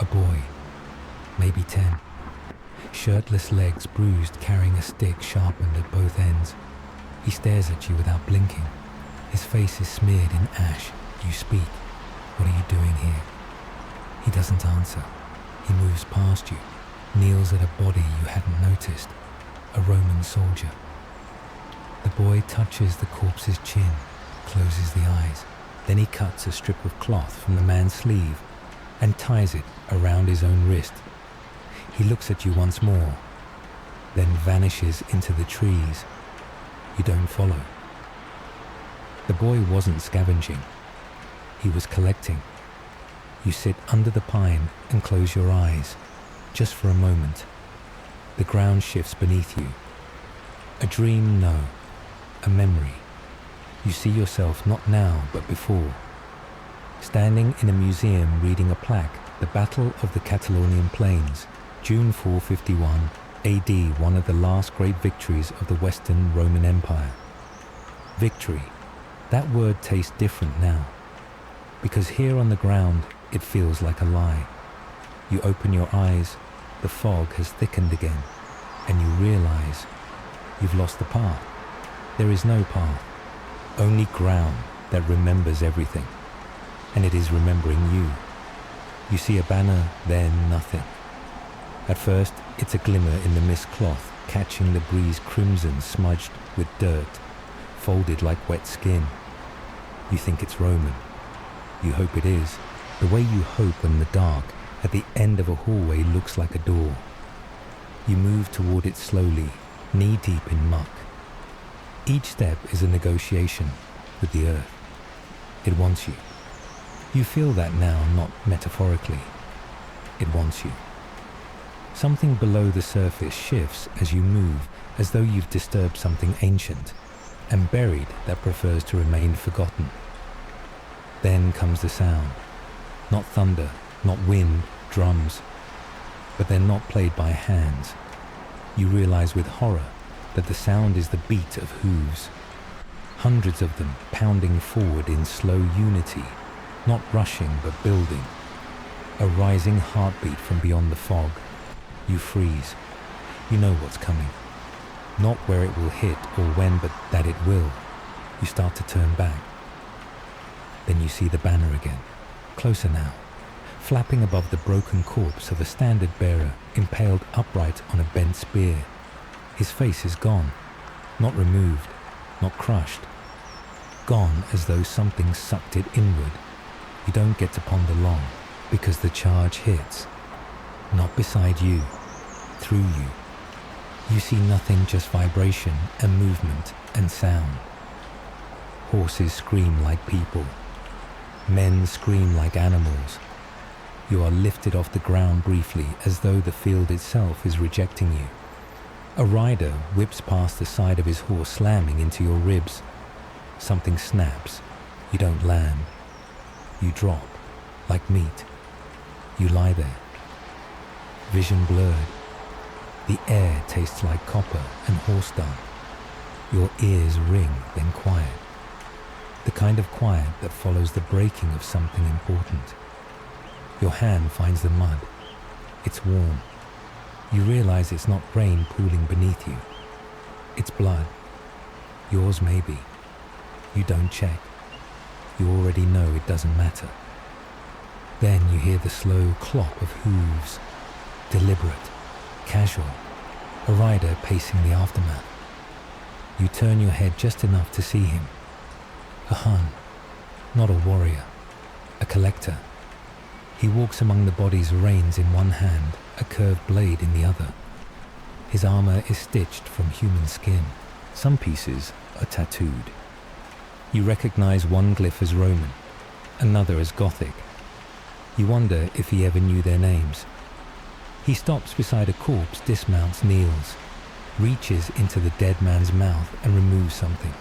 A boy. Maybe 10. Shirtless legs bruised, carrying a stick sharpened at both ends. He stares at you without blinking. His face is smeared in ash. You speak. What are you doing here? He doesn't answer. He moves past you, kneels at a body you hadn't noticed. A Roman soldier. The boy touches the corpse's chin, closes the eyes. Then he cuts a strip of cloth from the man's sleeve and ties it around his own wrist. He looks at you once more, then vanishes into the trees. You don't follow. The boy wasn't scavenging. He was collecting. You sit under the pine and close your eyes, just for a moment. The ground shifts beneath you. A dream, no. A memory. You see yourself not now, but before. Standing in a museum reading a plaque, the Battle of the Catalaunian Plains, June 451 AD, one of the last great victories of the Western Roman Empire. Victory. That word tastes different now, because here on the ground it feels like a lie. You open your eyes, the fog has thickened again, and you realize you've lost the path. There is no path, only ground that remembers everything, and it is remembering you. You see a banner, then nothing. At first, it's a glimmer in the mist cloth, catching the breeze crimson smudged with dirt, folded like wet skin. You think it's Roman. You hope it is, the way you hope when the dark at the end of a hallway looks like a door. You move toward it slowly, knee-deep in muck. Each step is a negotiation with the earth. It wants you. You feel that now, not metaphorically. It wants you. Something below the surface shifts as you move, as though you've disturbed something ancient and buried that prefers to remain forgotten. Then comes the sound. Not thunder, not wind, drums, but they're not played by hands. You realize with horror that the sound is the beat of hooves. Hundreds of them pounding forward in slow unity, not rushing but building. A rising heartbeat from beyond the fog. You freeze. You know what's coming. Not where it will hit or when, but that it will. You start to turn back. Then you see the banner again. Closer now. flapping above the broken corpse of a standard bearer impaled upright on a bent spear. His face is gone, not removed, not crushed. Gone as though something sucked it inward. You don't get to ponder long, because the charge hits. Not beside you, through you. You see nothing, just vibration and movement and sound. Horses scream like people. Men scream like animals. You are lifted off the ground briefly, as though the field itself is rejecting you. A rider whips past the side of his horse, slamming into your ribs. Something snaps. You don't land. You drop, like meat. You lie there. Vision blurred. The air tastes like copper and horse dung. Your ears ring, then quiet. The kind of quiet that follows the breaking of something important. Your hand finds the mud. It's warm. You realize it's not rain pooling beneath you. It's blood. Yours maybe. You don't check. You already know it doesn't matter. Then you hear the slow clop of hooves. Deliberate. Casual. A rider pacing the aftermath. You turn your head just enough to see him. A Hun. Not a warrior. A collector. He walks among the bodies, reins in one hand, a curved blade in the other. His armor is stitched from human skin. Some pieces are tattooed. You recognize one glyph as Roman, another as Gothic. You wonder if he ever knew their names. He stops beside a corpse, dismounts, kneels, reaches into the dead man's mouth and removes something.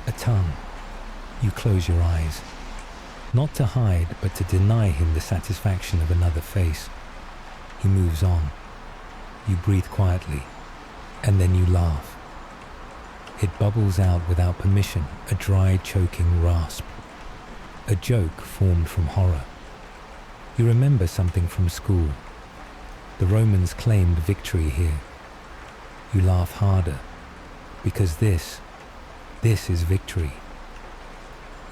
A tongue. You close your eyes. Not to hide, but to deny him the satisfaction of another face. He moves on. You breathe quietly, and then you laugh. It bubbles out without permission, a dry, choking rasp. A joke formed from horror. You remember something from school. The Romans claimed victory here. You laugh harder, because this is victory.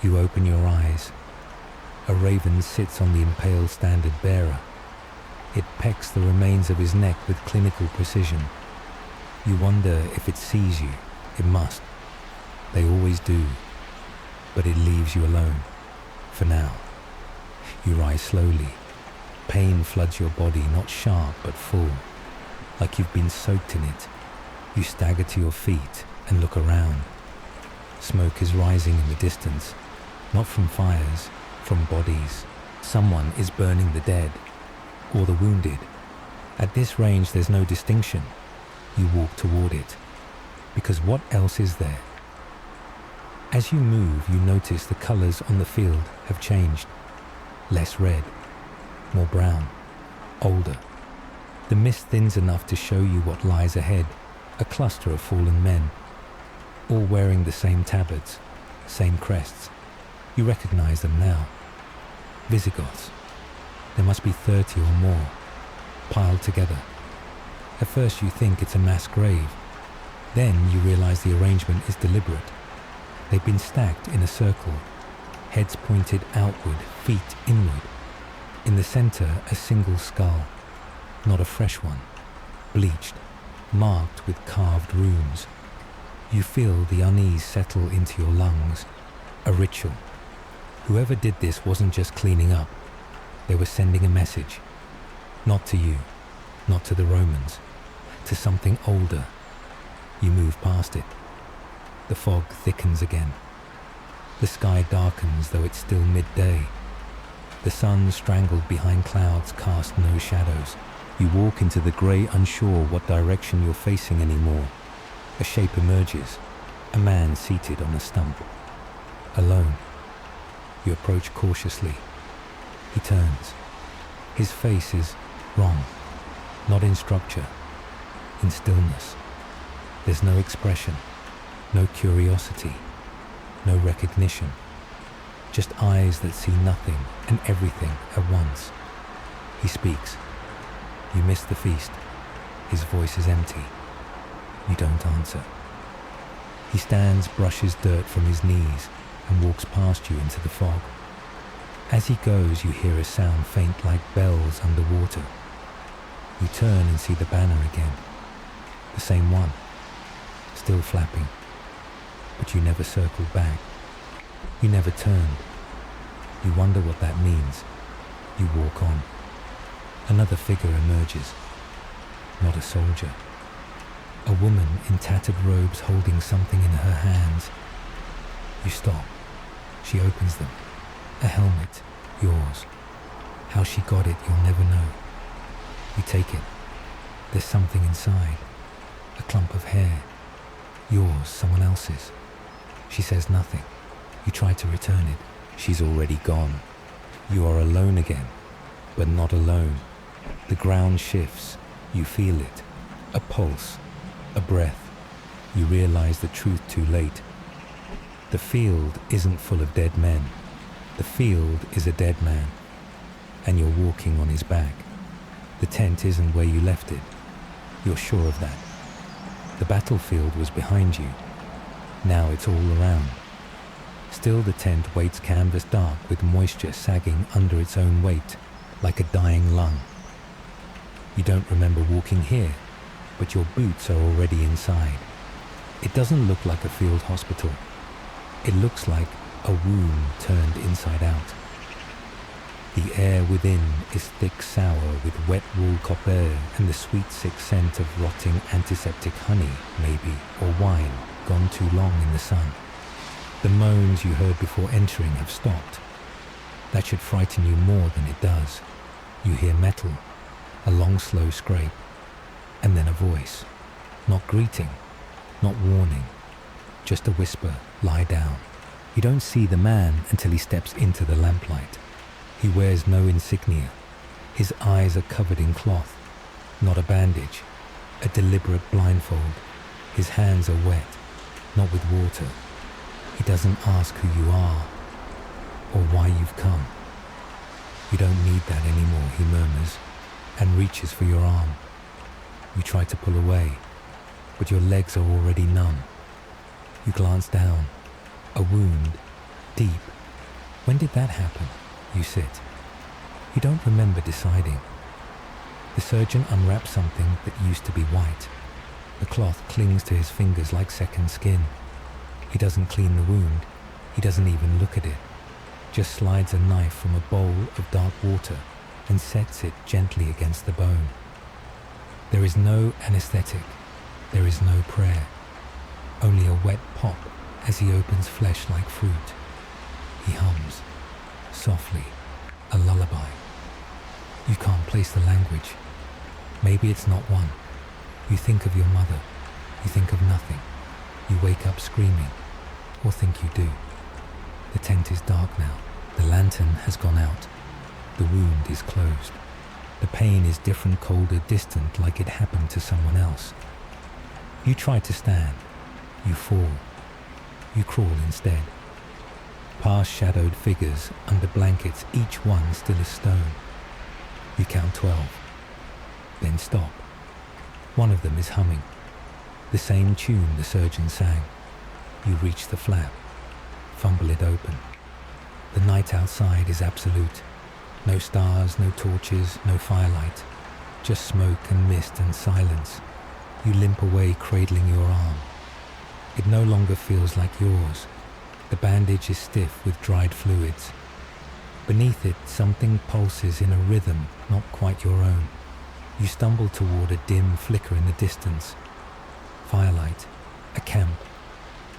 You open your eyes. A raven sits on the impaled standard bearer. It pecks the remains of his neck with clinical precision. You wonder if it sees you. It must. They always do. But it leaves you alone. For now. You rise slowly. Pain floods your body, not sharp but full. Like you've been soaked in it. You stagger to your feet and look around. Smoke is rising in the distance. Not from fires. From bodies. Someone is burning the dead, or the wounded. At this range there's no distinction. You walk toward it, because what else is there? As you move, you notice the colors on the field have changed. Less red, more brown, older. The mist thins enough to show you what lies ahead, a cluster of fallen men, all wearing the same tabards, same crests. You recognize them now. Visigoths. There must be 30 or more, piled together. At first you think it's a mass grave. Then you realize the arrangement is deliberate. They've been stacked in a circle, heads pointed outward, feet inward. In the center, a single skull, not a fresh one, bleached, marked with carved runes. You feel the unease settle into your lungs. A ritual. Whoever did this wasn't just cleaning up. They were sending a message. Not to you, not to the Romans, to something older. You move past it. The fog thickens again. The sky darkens, though it's still midday. The sun, strangled behind clouds, casts no shadows. You walk into the grey, unsure what direction you're facing anymore. A shape emerges, a man seated on a stump. Alone. You approach cautiously. He turns. His face is wrong, not in structure, in stillness. There's no expression, no curiosity, no recognition. Just eyes that see nothing and everything at once. He speaks. You miss the feast. His voice is empty. You don't answer. He stands, brushes dirt from his knees, and walks past you into the fog. As he goes, you hear a sound faint like bells underwater. You turn and see the banner again. The same one, still flapping. But you never circled back. You never turned. You wonder what that means. You walk on. Another figure emerges. Not a soldier. A woman in tattered robes holding something in her hands. You stop. She opens them. A helmet. Yours. How she got it, you'll never know. You take it. There's something inside. A clump of hair. Yours, someone else's. She says nothing. You try to return it. She's already gone. You are alone again, but not alone. The ground shifts. You feel it. A pulse. A breath. You realize the truth too late. The field isn't full of dead men. The field is a dead man. And you're walking on his back. The tent isn't where you left it. You're sure of that. The battlefield was behind you. Now it's all around. Still the tent waits canvas dark with moisture sagging under its own weight, like a dying lung. You don't remember walking here, but your boots are already inside. It doesn't look like a field hospital. It looks like a womb turned inside out. The air within is thick sour with wet wool copper and the sweet sick scent of rotting antiseptic honey, maybe, or wine, gone too long in the sun. The moans you heard before entering have stopped. That should frighten you more than it does. You hear metal, a long slow scrape, and then a voice. Not greeting, not warning, just a whisper, lie down. You don't see the man until he steps into the lamplight. He wears no insignia. His eyes are covered in cloth, not a bandage, a deliberate blindfold. His hands are wet, not with water. He doesn't ask who you are or why you've come. You don't need that anymore, he murmurs, and reaches for your arm. You try to pull away, but your legs are already numb. You glance down. A wound, deep. When did that happen? You sit. You don't remember deciding. The surgeon unwraps something that used to be white. The cloth clings to his fingers like second skin. He doesn't clean the wound. He doesn't even look at it. Just slides a knife from a bowl of dark water and sets it gently against the bone. There is no anesthetic. There is no prayer. Only a wet pop as he opens flesh like fruit. He hums, softly, a lullaby. You can't place the language. Maybe it's not one. You think of your mother. You think of nothing. You wake up screaming, or think you do. The tent is dark now. The lantern has gone out. The wound is closed. The pain is different, colder, distant, like it happened to someone else. You try to stand. You fall. You crawl instead. Past shadowed figures under blankets, each one still a stone. You count 12. Then stop. One of them is humming. The same tune the surgeon sang. You reach the flap. Fumble it open. The night outside is absolute. No stars, no torches, no firelight. Just smoke and mist and silence. You limp away, cradling your arm. It no longer feels like yours. The bandage is stiff with dried fluids. Beneath it, something pulses in a rhythm not quite your own. You stumble toward a dim flicker in the distance. Firelight. A camp.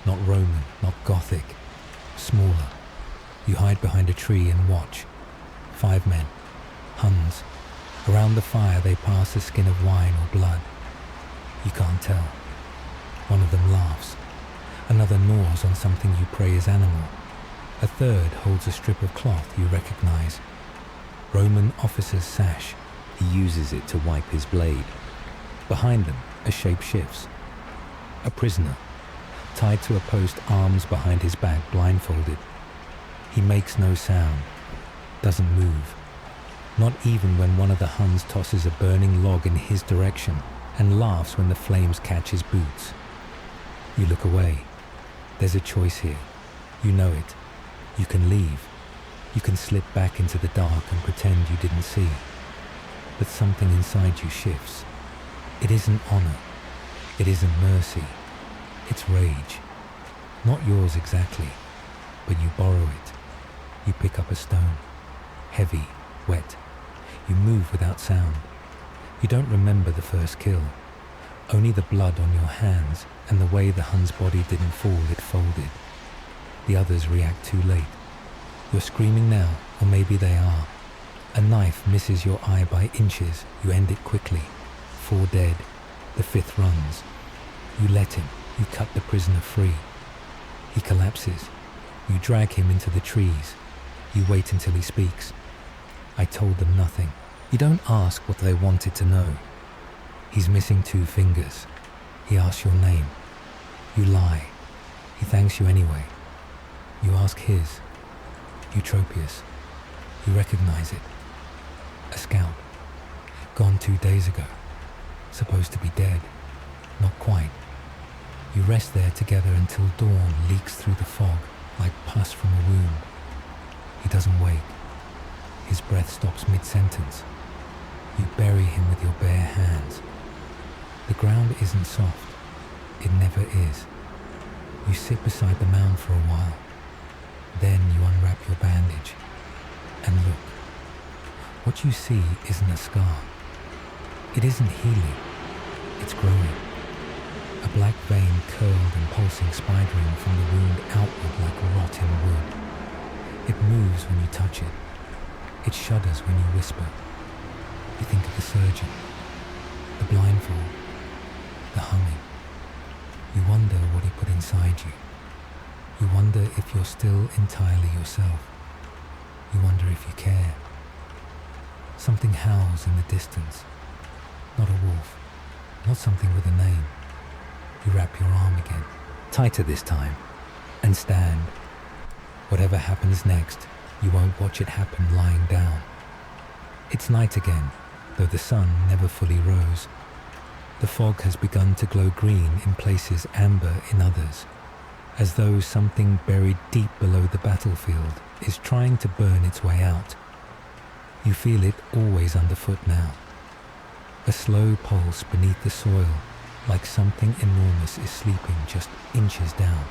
Not Roman, not Gothic. Smaller. You hide behind a tree and watch. 5 men. Huns. Around the fire they pass a skin of wine or blood. You can't tell. One of them laughs. Another gnaws on something you pray is animal. A third holds a strip of cloth you recognize. Roman officer's sash. He uses it to wipe his blade. Behind them, a shape shifts. A prisoner, tied to a post, arms behind his back, blindfolded. He makes no sound, doesn't move. Not even when one of the Huns tosses a burning log in his direction and laughs when the flames catch his boots. You look away. There's a choice here. You know it. You can leave. You can slip back into the dark and pretend you didn't see. But something inside you shifts. It isn't honor. It isn't mercy. It's rage. Not yours exactly, but you borrow it. You pick up a stone. Heavy, wet. You move without sound. You don't remember the first kill. Only the blood on your hands and the way the Hun's body didn't fall, it folded. The others react too late. You're screaming now, or maybe they are. A knife misses your eye by inches. You end it quickly. 4 dead. The 5th runs. You let him. You cut the prisoner free. He collapses. You drag him into the trees. You wait until he speaks. I told them nothing. You don't ask what they wanted to know. He's missing 2 fingers. He asks your name. You lie. He thanks you anyway. You ask his. Eutropius. You recognize it. A scout. Gone 2 days ago. Supposed to be dead. Not quite. You rest there together until dawn leaks through the fog like pus from a wound. He doesn't wake. His breath stops mid-sentence. You bury him with your bare hands. The ground isn't soft. It never is. You sit beside the mound for a while. Then you unwrap your bandage. And look. What you see isn't a scar. It isn't healing. It's growing. A black vein curled and pulsing, spidering from the wound outward like rotten wood. It moves when you touch it. It shudders when you whisper. You think of the surgeon, the blindfold, the humming. You wonder what he put inside you. You wonder if you're still entirely yourself. You wonder if you care. Something howls in the distance. Not a wolf, not something with a name. You wrap your arm again, tighter this time, and stand. Whatever happens next, you won't watch it happen lying down. It's night again, though the sun never fully rose. The fog has begun to glow green in places, amber in others, as though something buried deep below the battlefield is trying to burn its way out. You feel it always underfoot now. A slow pulse beneath the soil, like something enormous is sleeping just inches down,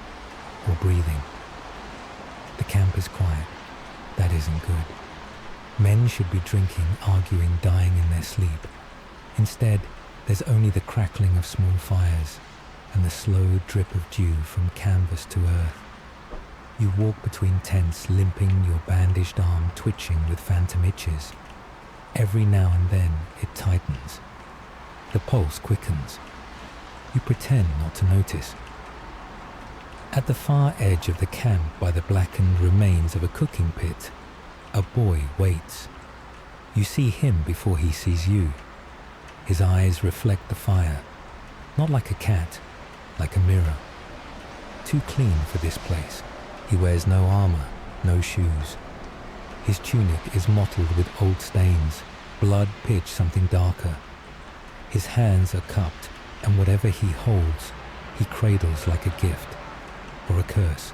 or breathing. The camp is quiet. That isn't good. Men should be drinking, arguing, dying in their sleep. Instead, there's only the crackling of small fires and the slow drip of dew from canvas to earth. You walk between tents, limping, your bandaged arm twitching with phantom itches. Every now and then it tightens. The pulse quickens. You pretend not to notice. At the far edge of the camp, by the blackened remains of a cooking pit, a boy waits. You see him before he sees you. His eyes reflect the fire, not like a cat, like a mirror. Too clean for this place. He wears no armor, no shoes. His tunic is mottled with old stains, blood, pitch, something darker. His hands are cupped, and whatever he holds, he cradles like a gift, or a curse.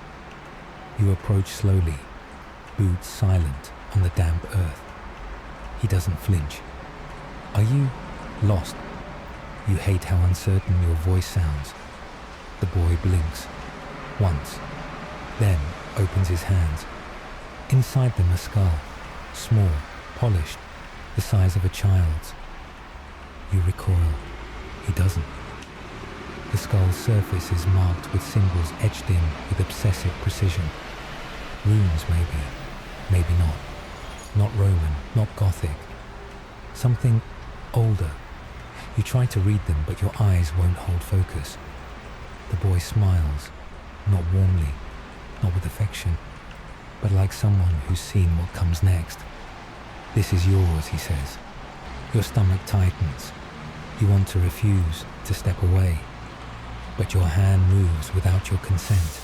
You approach slowly, boots silent on the damp earth. He doesn't flinch. Are you lost? You hate how uncertain your voice sounds. The boy blinks. Once. Then opens his hands. Inside them a skull. Small, polished, the size of a child's. You recoil. He doesn't. The skull's surface is marked with symbols etched in with obsessive precision. Runes maybe, maybe not. Not Roman, not Gothic. Something older. You try to read them, but your eyes won't hold focus. The boy smiles, not warmly, not with affection, but like someone who's seen what comes next. This is yours, he says. Your stomach tightens. You want to refuse, to step away. But your hand moves without your consent.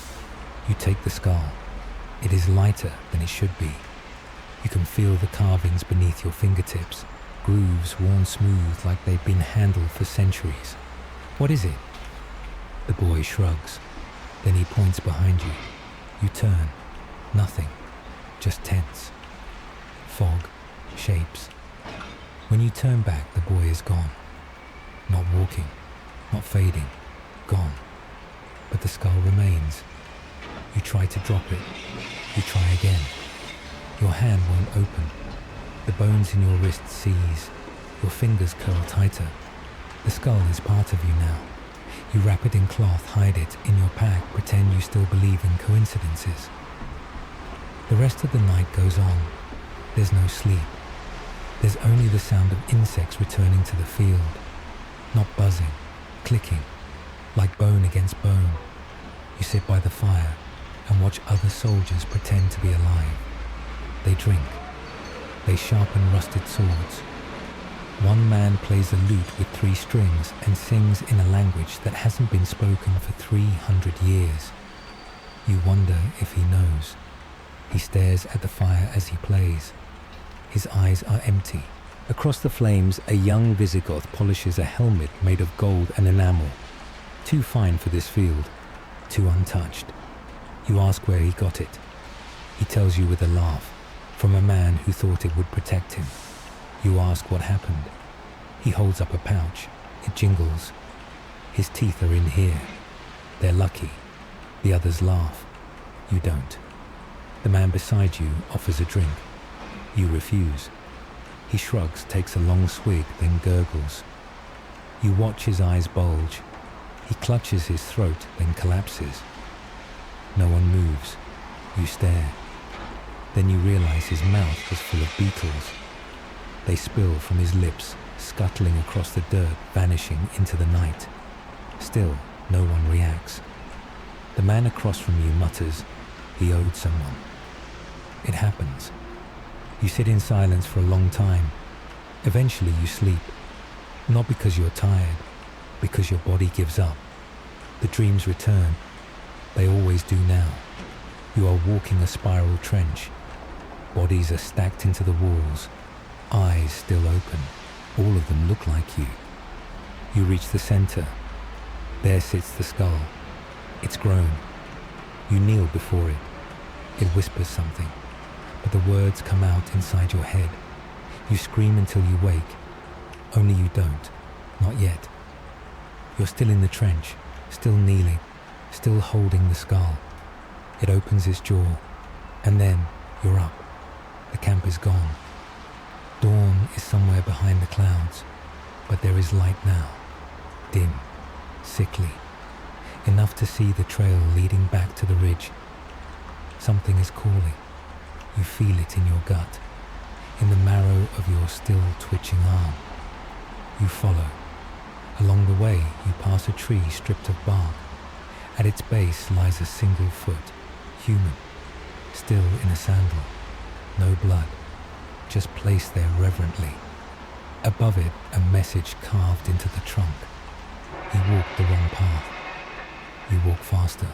You take the skull. It is lighter than it should be. You can feel the carvings beneath your fingertips, grooves worn smooth like they've been handled for centuries. What is it? The boy shrugs. Then he points behind you. You turn. Nothing. just tents. Fog, shapes. When you turn back, the boy is gone. Not walking, not fading, gone. But the skull remains. You try to drop it. You try again. Your hand won't open. The bones in your wrist seize. Your fingers curl tighter. The skull is part of you now. You wrap it in cloth, hide it in your pack, pretend you still believe in coincidences. The rest of the night goes on. There's no sleep. There's only the sound of insects returning to the field. Not buzzing, clicking, like bone against bone. You sit by the fire and watch other soldiers pretend to be alive. They drink. They sharpen rusted swords. One man plays a lute with 3 strings and sings in a language that hasn't been spoken for 300 years. You wonder if he knows. He stares at the fire as he plays. His eyes are empty. Across the flames, a young Visigoth polishes a helmet made of gold and enamel. Too fine for this field, too untouched. You ask where he got it. He tells you with a laugh, from a man who thought it would protect him. You ask what happened. He holds up a pouch. It jingles. His teeth are in here. They're lucky. The others laugh. You don't. The man beside you offers a drink. You refuse. He shrugs, takes a long swig, then gurgles. You watch his eyes bulge. He clutches his throat, then collapses. No one moves. You stare. Then you realize his mouth was full of beetles. They spill from his lips, scuttling across the dirt, vanishing into the night. Still, no one reacts. The man across from you mutters, he owed someone. It happens. You sit in silence for a long time. Eventually you sleep. Not because you're tired, because your body gives up. The dreams return. They always do now. You are walking a spiral trench. Bodies are stacked into the walls. Eyes still open. All of them look like you. You reach the center. There sits the skull. It's grown. You kneel before it. It whispers something, but the words come out inside your head. You scream until you wake. Only you don't. Not yet. You're still in the trench, still kneeling, still holding the skull. It opens its jaw, and then you're up. The camp is gone. Dawn is somewhere behind the clouds, but there is light now. Dim, sickly, enough to see the trail leading back to the ridge. Something is calling. You feel it in your gut, in the marrow of your still twitching arm. You follow. Along the way, you pass a tree stripped of bark. At its base lies a single foot, human, still in a sandal. No blood, just placed there reverently. Above it, a message carved into the trunk. You walked the wrong path. You walk faster.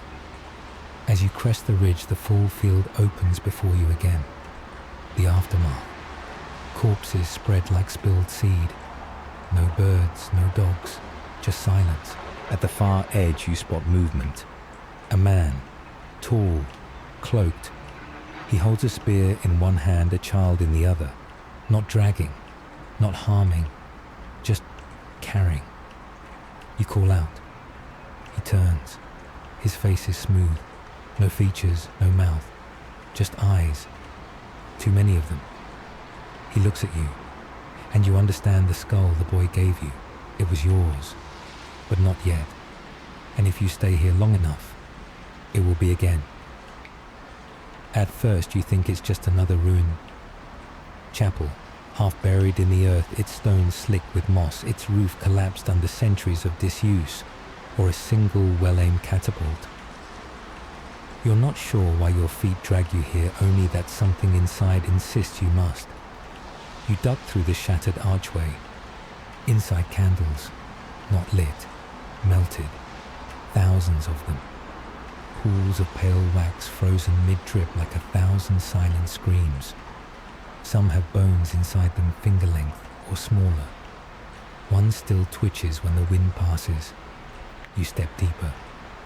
As you crest the ridge, the full field opens before you again. The aftermath. Corpses spread like spilled seed. No birds, no dogs, just silence. At the far edge you spot movement. A man, tall, cloaked. He holds a spear in one hand, a child in the other. Not dragging, not harming, just carrying. You call out. He turns. His face is smooth. No features, no mouth, just eyes. Too many of them. He looks at you, and you understand the skull the boy gave you. It was yours, but not yet. And if you stay here long enough, it will be again. At first you think it's just another ruin. Chapel, half buried in the earth, its stones slick with moss, its roof collapsed under centuries of disuse, or a single well-aimed catapult. You're not sure why your feet drag you here, only that something inside insists you must. You duck through the shattered archway. Inside candles, not lit, melted, thousands of them. Pools of pale wax frozen mid-drip like 1,000 silent screams. Some have bones inside them finger length or smaller. One still twitches when the wind passes. You step deeper,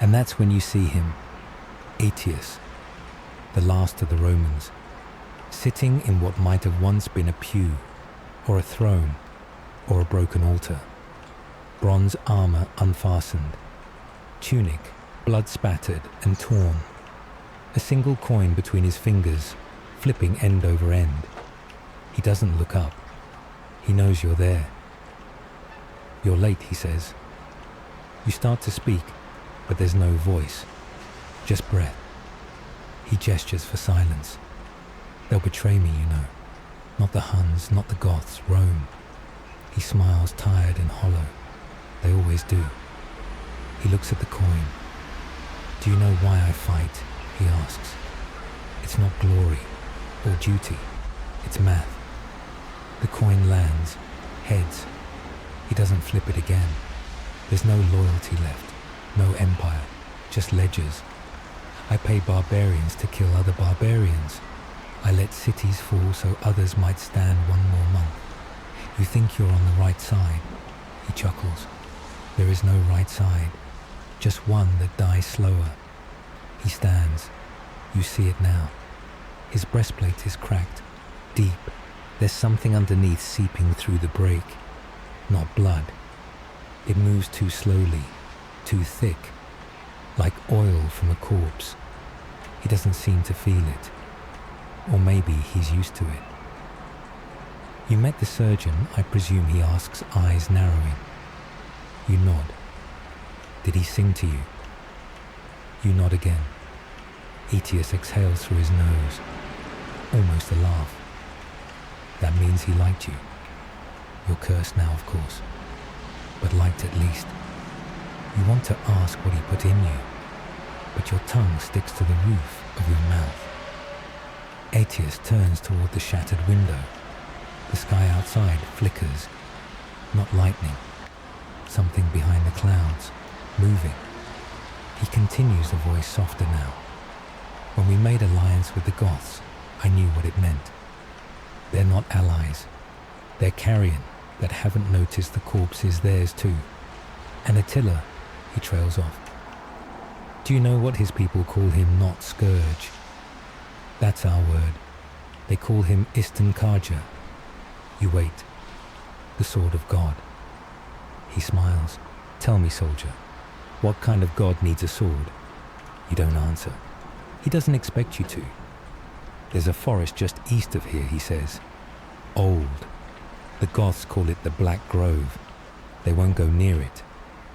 and that's when you see him. Aetius, the last of the Romans, sitting in what might have once been a pew, or a throne, or a broken altar. Bronze armor unfastened, tunic blood-spattered and torn, a single coin between his fingers, flipping end over end. He doesn't look up. He knows you're there. "You're late," he says. You start to speak, but there's no voice, just breath. He gestures for silence. "They'll betray me, you know. Not the Huns, not the Goths, Rome." He smiles, tired and hollow. They always do. He looks at the coin. "Do you know why I fight?" he asks. "It's not glory or duty. It's math." The coin lands, heads. He doesn't flip it again. There's no loyalty left, no empire, just ledgers. I pay barbarians to kill other barbarians. I let cities fall so others might stand one more month. You think you're on the right side? He chuckles. There is no right side, just one that dies slower. He stands. You see it now. His breastplate is cracked, deep. There's something underneath seeping through the break. Not blood. It moves too slowly, too thick, like oil from a corpse. He doesn't seem to feel it. Or maybe he's used to it. "You met the surgeon," I presume he asks, eyes narrowing. You nod. "Did he sing to you?" You nod again. Aetius exhales through his nose, almost a laugh. "That means he liked you. You're cursed now, of course, but liked at least. You want to ask what he put in you, but your tongue sticks to the roof of your mouth." Aetius turns toward the shattered window. The sky outside flickers. Not lightning. Something behind the clouds, moving. He continues, a voice softer now. "When we made alliance with the Goths, I knew what it meant. They're not allies. They're carrion that haven't noticed the corpse is theirs too. And Attila," he trails off. "Do you know what his people call him? Not Scourge. That's our word. They call him Istankaja. You wait. The sword of God." He smiles. "Tell me, soldier, what kind of god needs a sword?" You don't answer. He doesn't expect you to. "There's a forest just east of here," he says. "Old. The Goths call it the Black Grove. They won't go near it.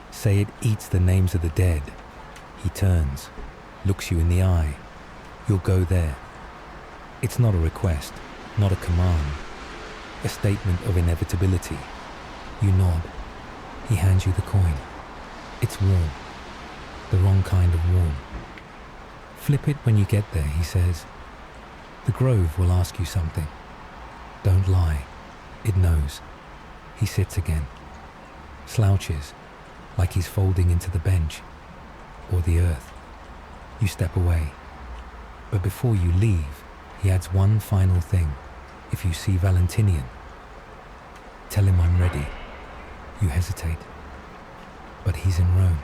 Say it eats the names of the dead." He turns, looks you in the eye. "You'll go there." It's not a request, not a command. A statement of inevitability. You nod. He hands you the coin. It's warm. The wrong kind of warm. "Flip it when you get there," he says. "The Grove will ask you something. Don't lie. It knows." He sits again. Slouches, like he's folding into the bench. Or the earth. You step away. But before you leave, he adds one final thing. "If you see Valentinian, tell him I'm ready." You hesitate. But he's in Rome.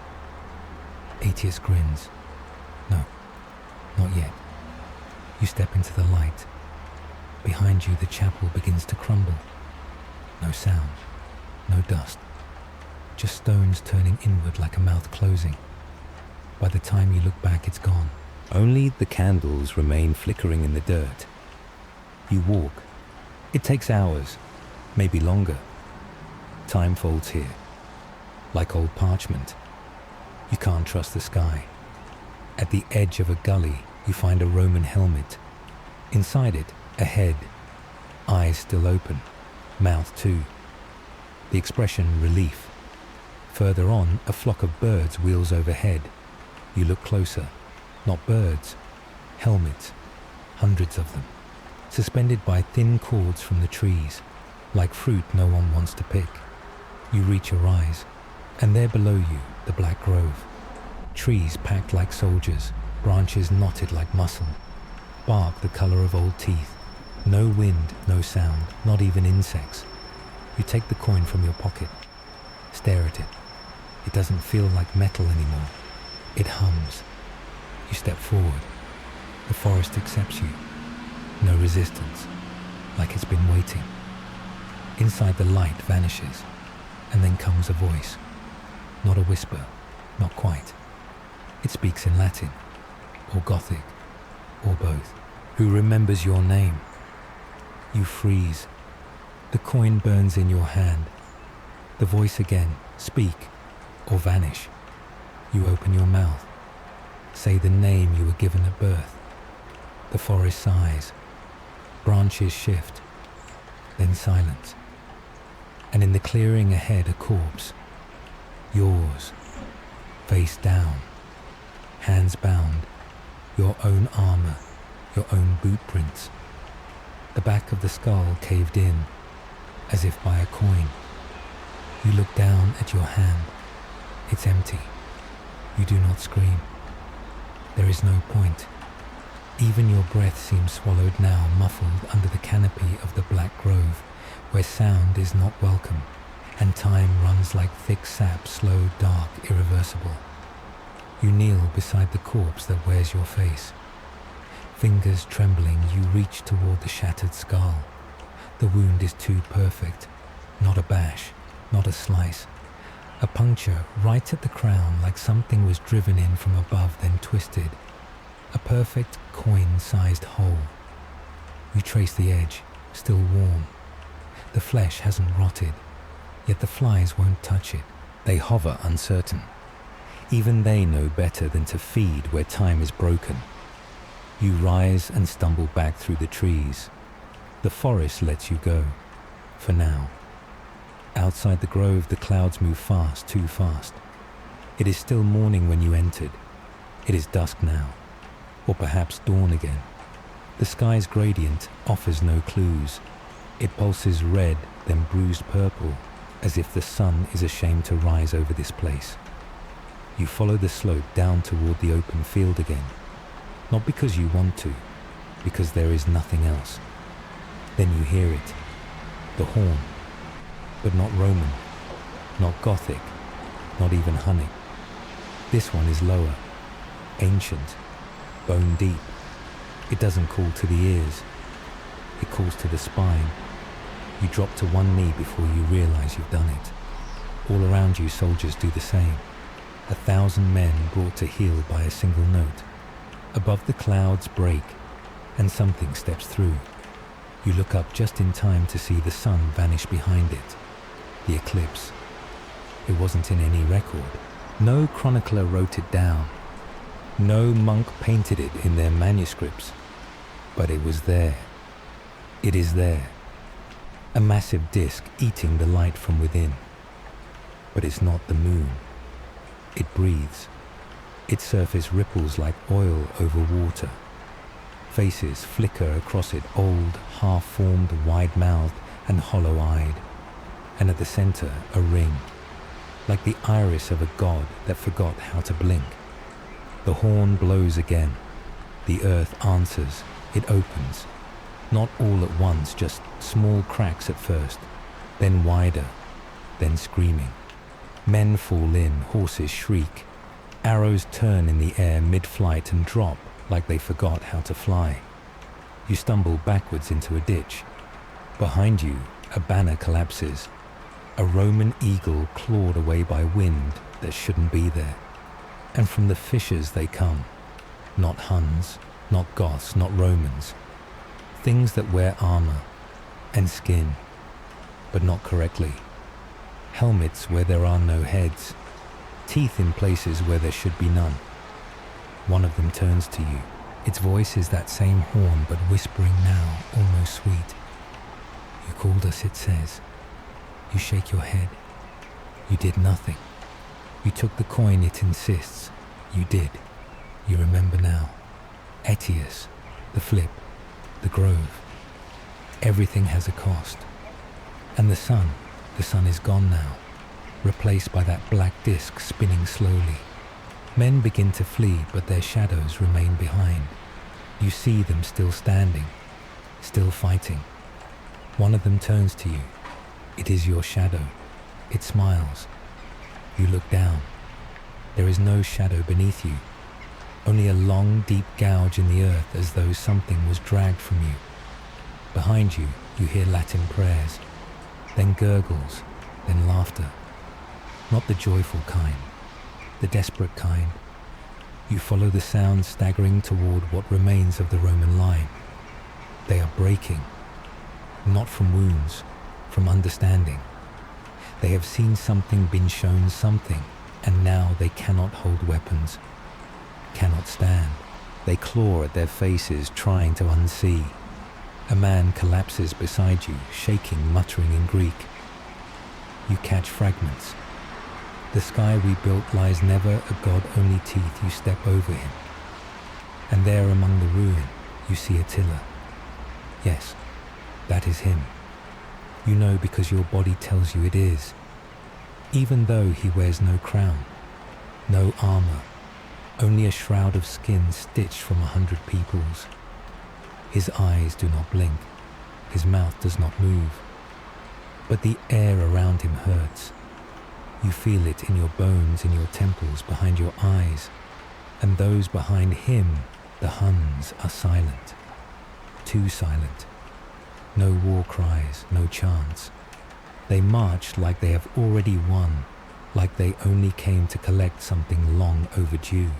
Aetius grins. "No, not yet." You step into the light. Behind you, the chapel begins to crumble. No sound, no dust. Just stones turning inward like a mouth closing. By the time you look back, it's gone. Only the candles remain flickering in the dirt. You walk. It takes hours, maybe longer. Time folds here, like old parchment. You can't trust the sky. At the edge of a gully, you find a Roman helmet. Inside it, a head. Eyes still open, mouth too. The expression relief. Further on, a flock of birds wheels overhead. You look closer. Not birds, helmets, hundreds of them, suspended by thin cords from the trees, like fruit no one wants to pick. You reach your eyes, and there below you, the Black Grove. Trees packed like soldiers, branches knotted like muscle, bark the color of old teeth. No wind, no sound, not even insects. You take the coin from your pocket, stare at it. It doesn't feel like metal anymore. It hums. You step forward. The forest accepts you. No resistance, like it's been waiting. Inside the light vanishes, and then comes a voice. Not a whisper, not quite. It speaks in Latin, or Gothic, or both. Who remembers your name? You freeze. The coin burns in your hand. The voice again, speak, or vanish. You open your mouth. Say the name you were given at birth. The forest sighs. Branches shift. Then silence. And in the clearing ahead a corpse. Yours. Face down. Hands bound. Your own armor. Your own boot prints. The back of the skull caved in, as if by a coin. You look down at your hand. It's empty. You do not scream. There is no point. Even your breath seems swallowed now, muffled under the canopy of the black grove, where sound is not welcome, and time runs like thick sap, slow, dark, irreversible. You kneel beside the corpse that wears your face. Fingers trembling, you reach toward the shattered skull. The wound is too perfect. Not a bash, not a slice. A puncture right at the crown, like something was driven in from above, then twisted. A perfect coin-sized hole. You trace the edge, still warm. The flesh hasn't rotted, yet the flies won't touch it. They hover uncertain. Even they know better than to feed where time is broken. You rise and stumble back through the trees. The forest lets you go, for now. Outside the grove, the clouds move fast, too fast. It is still morning when you entered. It is dusk now, or perhaps dawn again. The sky's gradient offers no clues. It pulses red, then bruised purple, as if the sun is ashamed to rise over this place. You follow the slope down toward the open field again. Not because you want to, because there is nothing else. Then you hear it, the horn, but not Roman, not Gothic, not even Hunnic. This one is lower, ancient, bone deep. It doesn't call to the ears, it calls to the spine. You drop to one knee before you realize you've done it. All around you soldiers do the same. 1,000 men brought to heel by a single note. Above the clouds break, and something steps through. You look up just in time to see the sun vanish behind it. The eclipse. It wasn't in any record. No chronicler wrote it down. No monk painted it in their manuscripts. But it was there. It is there. A massive disk eating the light from within. But it's not the moon. It breathes. Its surface ripples like oil over water. Faces flicker across it, old, half-formed, wide-mouthed, and hollow-eyed. And at the center, a ring, like the iris of a god that forgot how to blink. The horn blows again. The earth answers. It opens. Not all at once, just small cracks at first, then wider, then screaming. Men fall in, horses shriek. Arrows turn in the air mid-flight and drop like they forgot how to fly. You stumble backwards into a ditch. Behind you, a banner collapses. A Roman eagle clawed away by wind that shouldn't be there. And from the fissures they come. Not Huns, not Goths, not Romans. Things that wear armor and skin, but not correctly. Helmets where there are no heads. Teeth in places where there should be none. One of them turns to you. Its voice is that same horn, but whispering now, almost sweet. You called us, it says. You shake your head. You did nothing. You took the coin, it insists. You did. You remember now. Etius, the flip, the grove. Everything has a cost. And the sun is gone now, replaced by that black disk spinning slowly. Men begin to flee, but their shadows remain behind. You see them still standing, still fighting. One of them turns to you. It is your shadow. It smiles. You look down. There is no shadow beneath you, only a long, deep gouge in the earth as though something was dragged from you. Behind you, you hear Latin prayers, then gurgles, then laughter. Not the joyful kind, the desperate kind. You follow the sound staggering toward what remains of the Roman line. They are breaking, not from wounds, from understanding. They have seen something, been shown something, and now they cannot hold weapons, cannot stand. They claw at their faces, trying to unsee. A man collapses beside you, shaking, muttering in Greek. You catch fragments. The sky we built lies never a god only teeth. You step over him. And there among the ruin, you see Attila. Yes, that is him. You know because your body tells you it is. Even though he wears no crown, no armor, only a shroud of skin stitched from 100 peoples. His eyes do not blink, his mouth does not move, but the air around him hurts. You feel it in your bones, in your temples, behind your eyes, and those behind him, the Huns, are silent, too silent. No war cries, no chants. They march like they have already won, like they only came to collect something long overdue.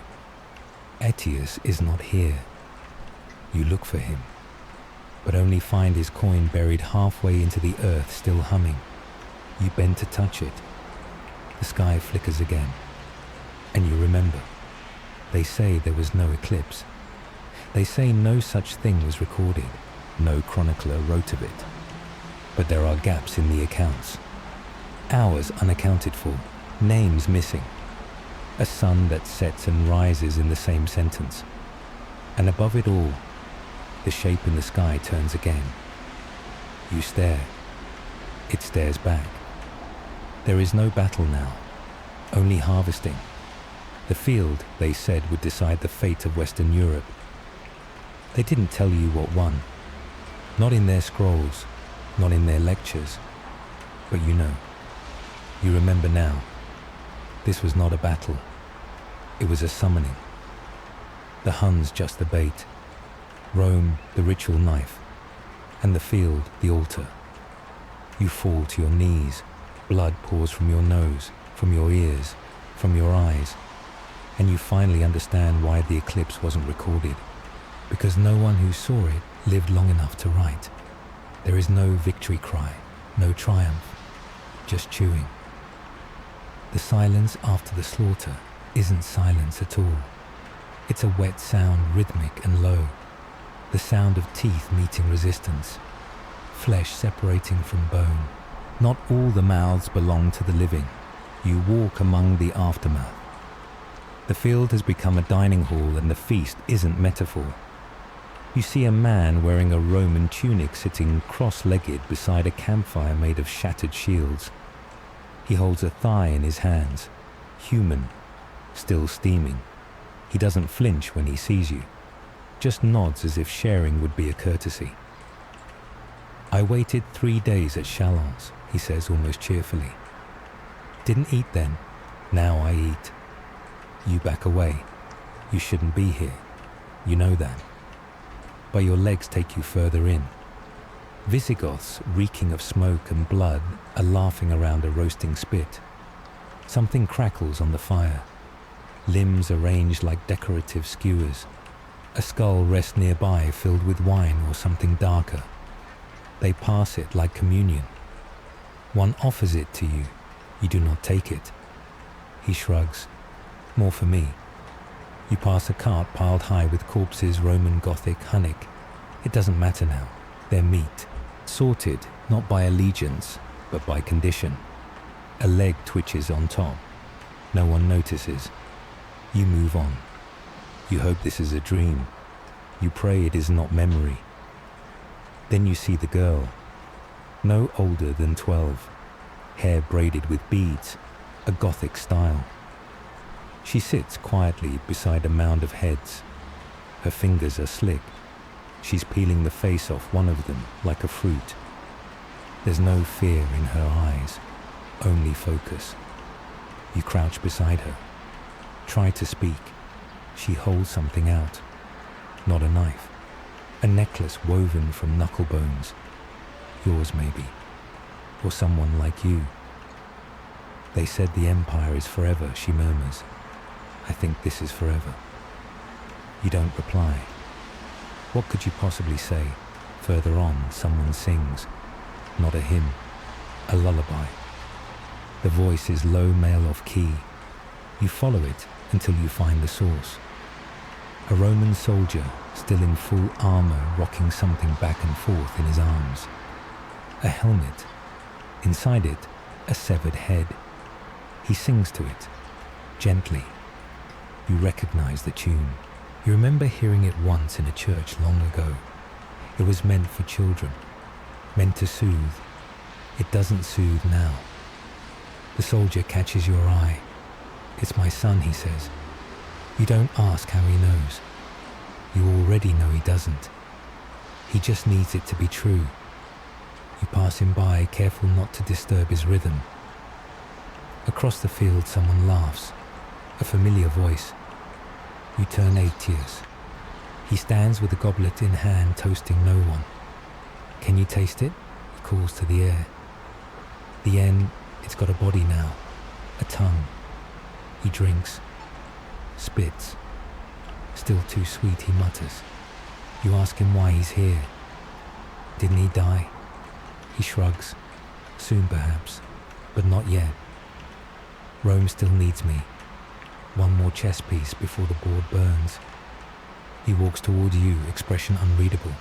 Etius is not here. You look for him, but only find his coin buried halfway into the earth, still humming. You bend to touch it. The sky flickers again, and you remember. They say there was no eclipse. They say no such thing was recorded. No chronicler wrote of it. But there are gaps in the accounts. Hours unaccounted for, names missing. A sun that sets and rises in the same sentence. And above it all, the shape in the sky turns again. You stare. It stares back. There is no battle now, only harvesting. The field, they said, would decide the fate of Western Europe. They didn't tell you what won. Not in their scrolls, not in their lectures. But you know. You remember now. This was not a battle. It was a summoning. The Huns just the bait. Rome, the ritual knife. And the field, the altar. You fall to your knees. Blood pours from your nose, from your ears, from your eyes. And you finally understand why the eclipse wasn't recorded. Because no one who saw it lived long enough to write. There is no victory cry, no triumph, just chewing. The silence after the slaughter isn't silence at all. It's a wet sound, rhythmic and low. The sound of teeth meeting resistance, flesh separating from bone. Not all the mouths belong to the living. You walk among the aftermath. The field has become a dining hall, and the feast isn't metaphor. You see a man wearing a Roman tunic sitting cross-legged beside a campfire made of shattered shields. He holds a thigh in his hands, human, still steaming. He doesn't flinch when he sees you, just nods as if sharing would be a courtesy. I waited 3 days at Chalons, he says almost cheerfully. Didn't eat then, now I eat. You back away. You shouldn't be here. You know that. But your legs take you further in. Visigoths, reeking of smoke and blood, are laughing around a roasting spit. Something crackles on the fire. Limbs arranged like decorative skewers. A skull rests nearby, filled with wine or something darker. They pass it like communion. One offers it to you. You do not take it. He shrugs. More for me. You pass a cart piled high with corpses, Roman, Gothic, Hunnic. It doesn't matter now. They're meat. Sorted, not by allegiance, but by condition. A leg twitches on top. No one notices. You move on. You hope this is a dream. You pray it is not memory. Then you see the girl. No older than 12. Hair braided with beads. A Gothic style. She sits quietly beside a mound of heads. Her fingers are slick. She's peeling the face off one of them like a fruit. There's no fear in her eyes, only focus. You crouch beside her. Try to speak. She holds something out. Not a knife. a necklace woven from knuckle bones. Yours maybe, or someone like you. They said the empire is forever, she murmurs. I think this is forever. You don't reply. What could you possibly say? Further on, someone sings. Not a hymn, a lullaby. The voice is low male off key. You follow it until you find the source. A Roman soldier, still in full armor, rocking something back and forth in his arms. A helmet. Inside it, a severed head. He sings to it, gently. You recognize the tune. You remember hearing it once in a church long ago. It was meant for children, meant to soothe. It doesn't soothe now. The soldier catches your eye. It's my son, he says. You don't ask how he knows. You already know he doesn't. He just needs it to be true. You pass him by, careful not to disturb his rhythm. Across the field, someone laughs. A familiar voice. You turn Attila. He stands with a goblet in hand, toasting no one. Can you taste it? He calls to the air. The end, it's got a body now, a tongue. He drinks, spits. Still too sweet, he mutters. You ask him why he's here. Didn't he die? He shrugs. Soon perhaps, but not yet. Rome still needs me. One more chess piece before the board burns. He walks toward you, expression unreadable.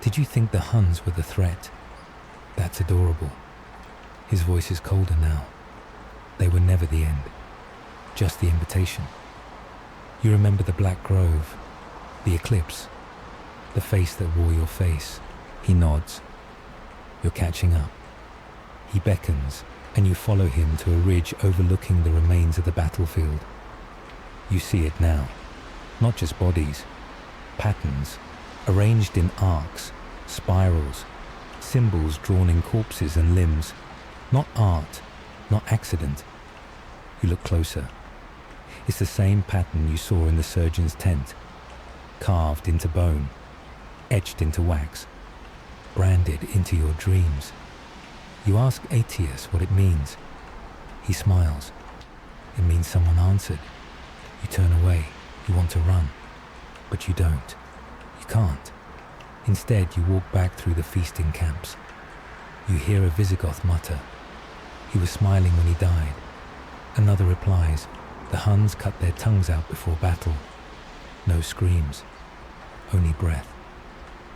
Did you think the Huns were the threat? That's adorable. His voice is colder now. They were never the end, just the invitation. You remember the Black Grove, the eclipse, the face that wore your face. He nods. You're catching up. He beckons, and you follow him to a ridge overlooking the remains of the battlefield. You see it now. Not just bodies, patterns, arranged in arcs, spirals, symbols drawn in corpses and limbs. Not art, not accident. You look closer. It's the same pattern you saw in the surgeon's tent, carved into bone, etched into wax, branded into your dreams. You ask Attila what it means. He smiles. It means someone answered. You turn away. You want to run, but you don't. You can't. Instead, you walk back through the feasting camps. You hear a Visigoth mutter. He was smiling when he died. Another replies, the Huns cut their tongues out before battle. No screams, only breath.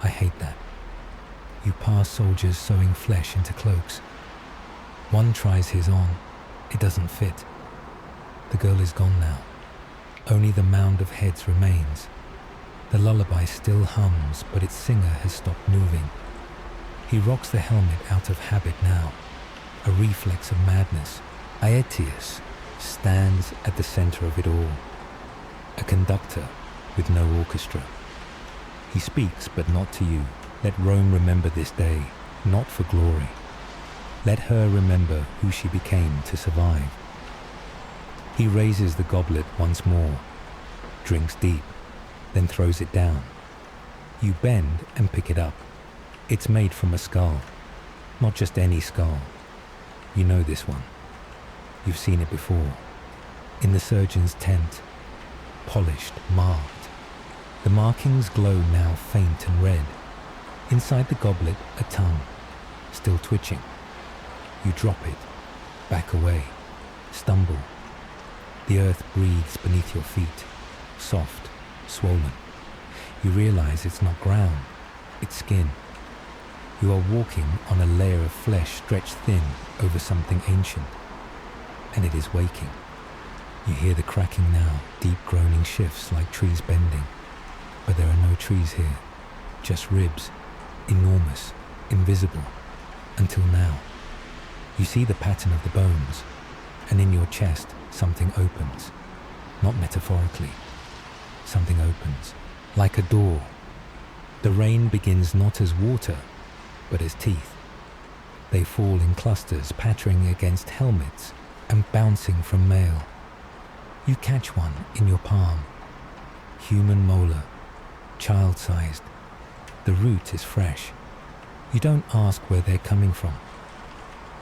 I hate that. You pass soldiers sewing flesh into cloaks. One tries his on. It doesn't fit. The girl is gone now. Only the mound of heads remains. The lullaby still hums, but its singer has stopped moving. He rocks the helmet out of habit now, a reflex of madness. Aetius stands at the center of it all, a conductor with no orchestra. He speaks, but not to you. Let Rome remember this day, not for glory. Let her remember who she became to survive. He raises the goblet once more, drinks deep, then throws it down. You bend and pick it up. It's made from a skull, not just any skull. You know this one. You've seen it before. In the surgeon's tent, polished, marked. The markings glow now faint and red. Inside the goblet, a tongue, still twitching. You drop it, back away, stumble. The earth breathes beneath your feet, soft, swollen. You realize it's not ground, it's skin. You are walking on a layer of flesh stretched thin over something ancient, and it is waking. You hear the cracking now, deep groaning shifts like trees bending. But there are no trees here, just ribs, enormous, invisible, until now. You see the pattern of the bones, and in your chest something opens, not metaphorically. Something opens, like a door. The rain begins not as water, but as teeth. They fall in clusters, pattering against helmets and bouncing from mail. You catch one in your palm. Human molar, child-sized. The root is fresh. You don't ask where they're coming from.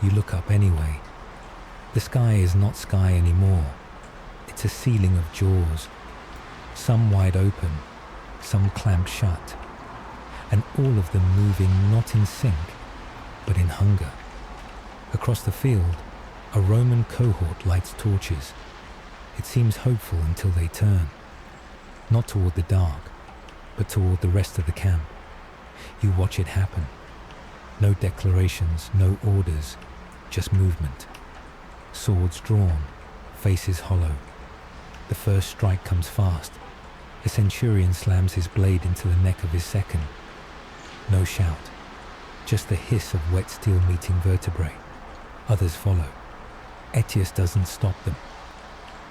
You look up anyway. The sky is not sky anymore. It's a ceiling of jaws, some wide open, some clamped shut, and all of them moving not in sync, but in hunger. Across the field, a Roman cohort lights torches. It seems hopeful until they turn, not toward the dark, but toward the rest of the camp. You watch it happen. No declarations, no orders, just movement. Swords drawn, faces hollow. The first strike comes fast. A centurion slams his blade into the neck of his second. No shout, just the hiss of wet steel meeting vertebrae. Others follow. Etius doesn't stop them.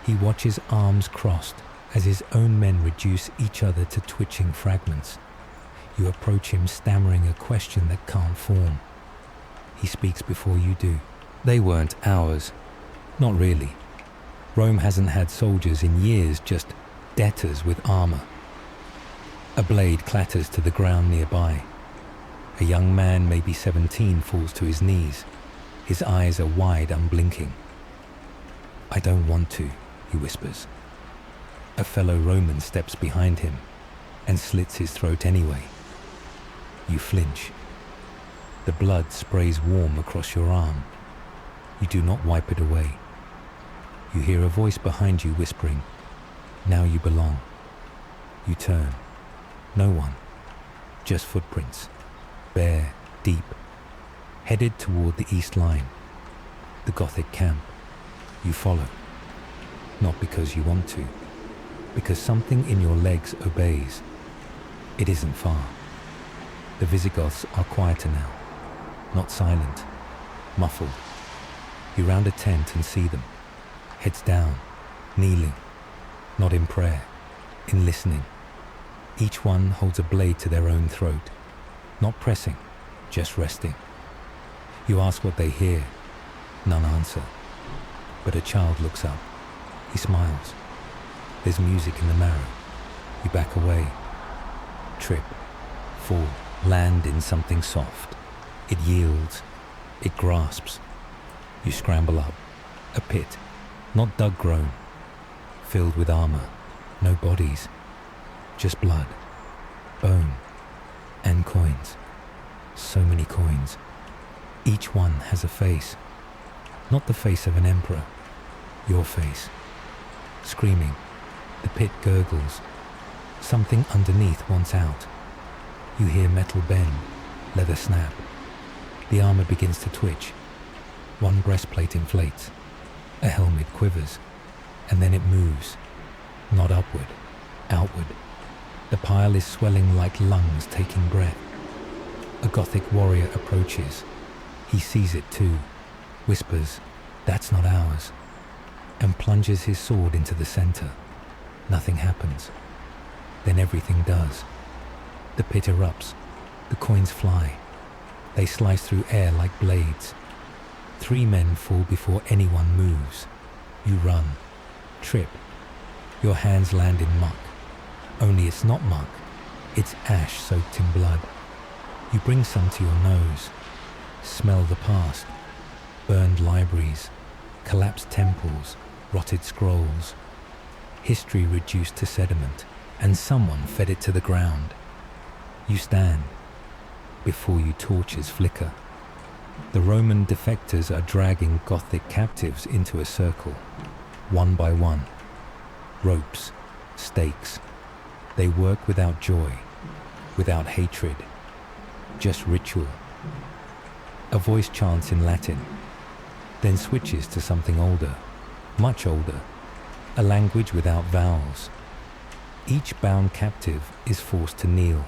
He watches arms crossed as his own men reduce each other to twitching fragments. You approach him stammering a question that can't form. He speaks before you do. They weren't ours. Not really. Rome hasn't had soldiers in years, just debtors with armor. A blade clatters to the ground nearby. A young man, maybe 17, falls to his knees. His eyes are wide, unblinking. "I don't want to," he whispers. A fellow Roman steps behind him and slits his throat anyway. You flinch. The blood sprays warm across your arm. You do not wipe it away. You hear a voice behind you whispering, "Now you belong." You turn. No one. Just footprints. Bare, deep. Headed toward the east line. The Gothic camp. You follow. Not because you want to. Because something in your legs obeys. It isn't far. The Visigoths are quieter now. Not silent. Muffled. You round a tent and see them. Heads down. Kneeling. Not in prayer. In listening. Each one holds a blade to their own throat. Not pressing. Just resting. You ask what they hear. None answer. But a child looks up. He smiles. There's music in the marrow. You back away. Trip. Fall. Land in something soft. It yields. It grasps. You scramble up. A pit. Not dug-grown. Filled with armor. No bodies. Just blood. Bone. And coins. So many coins. Each one has a face. Not the face of an emperor. Your face. Screaming. The pit gurgles. Something underneath wants out. You hear metal bend, leather snap. The armor begins to twitch. One breastplate inflates. A helmet quivers. And then it moves. Not upward. Outward. The pile is swelling like lungs taking breath. A Gothic warrior approaches. He sees it too. Whispers, "That's not ours," and plunges his sword into the center. Nothing happens. Then everything does. The pit erupts. The coins fly. They slice through air like blades. 3 men fall before anyone moves. You run. Trip. Your hands land in muck. Only it's not muck. It's ash soaked in blood. You bring some to your nose. Smell the past. Burned libraries. Collapsed temples. Rotted scrolls. History reduced to sediment, and someone fed it to the ground. You stand. Before you torches flicker. The Roman defectors are dragging Gothic captives into a circle, one by one. Ropes, stakes. They work without joy, without hatred, just ritual. A voice chants in Latin, then switches to something older, much older, a language without vowels. Each bound captive is forced to kneel,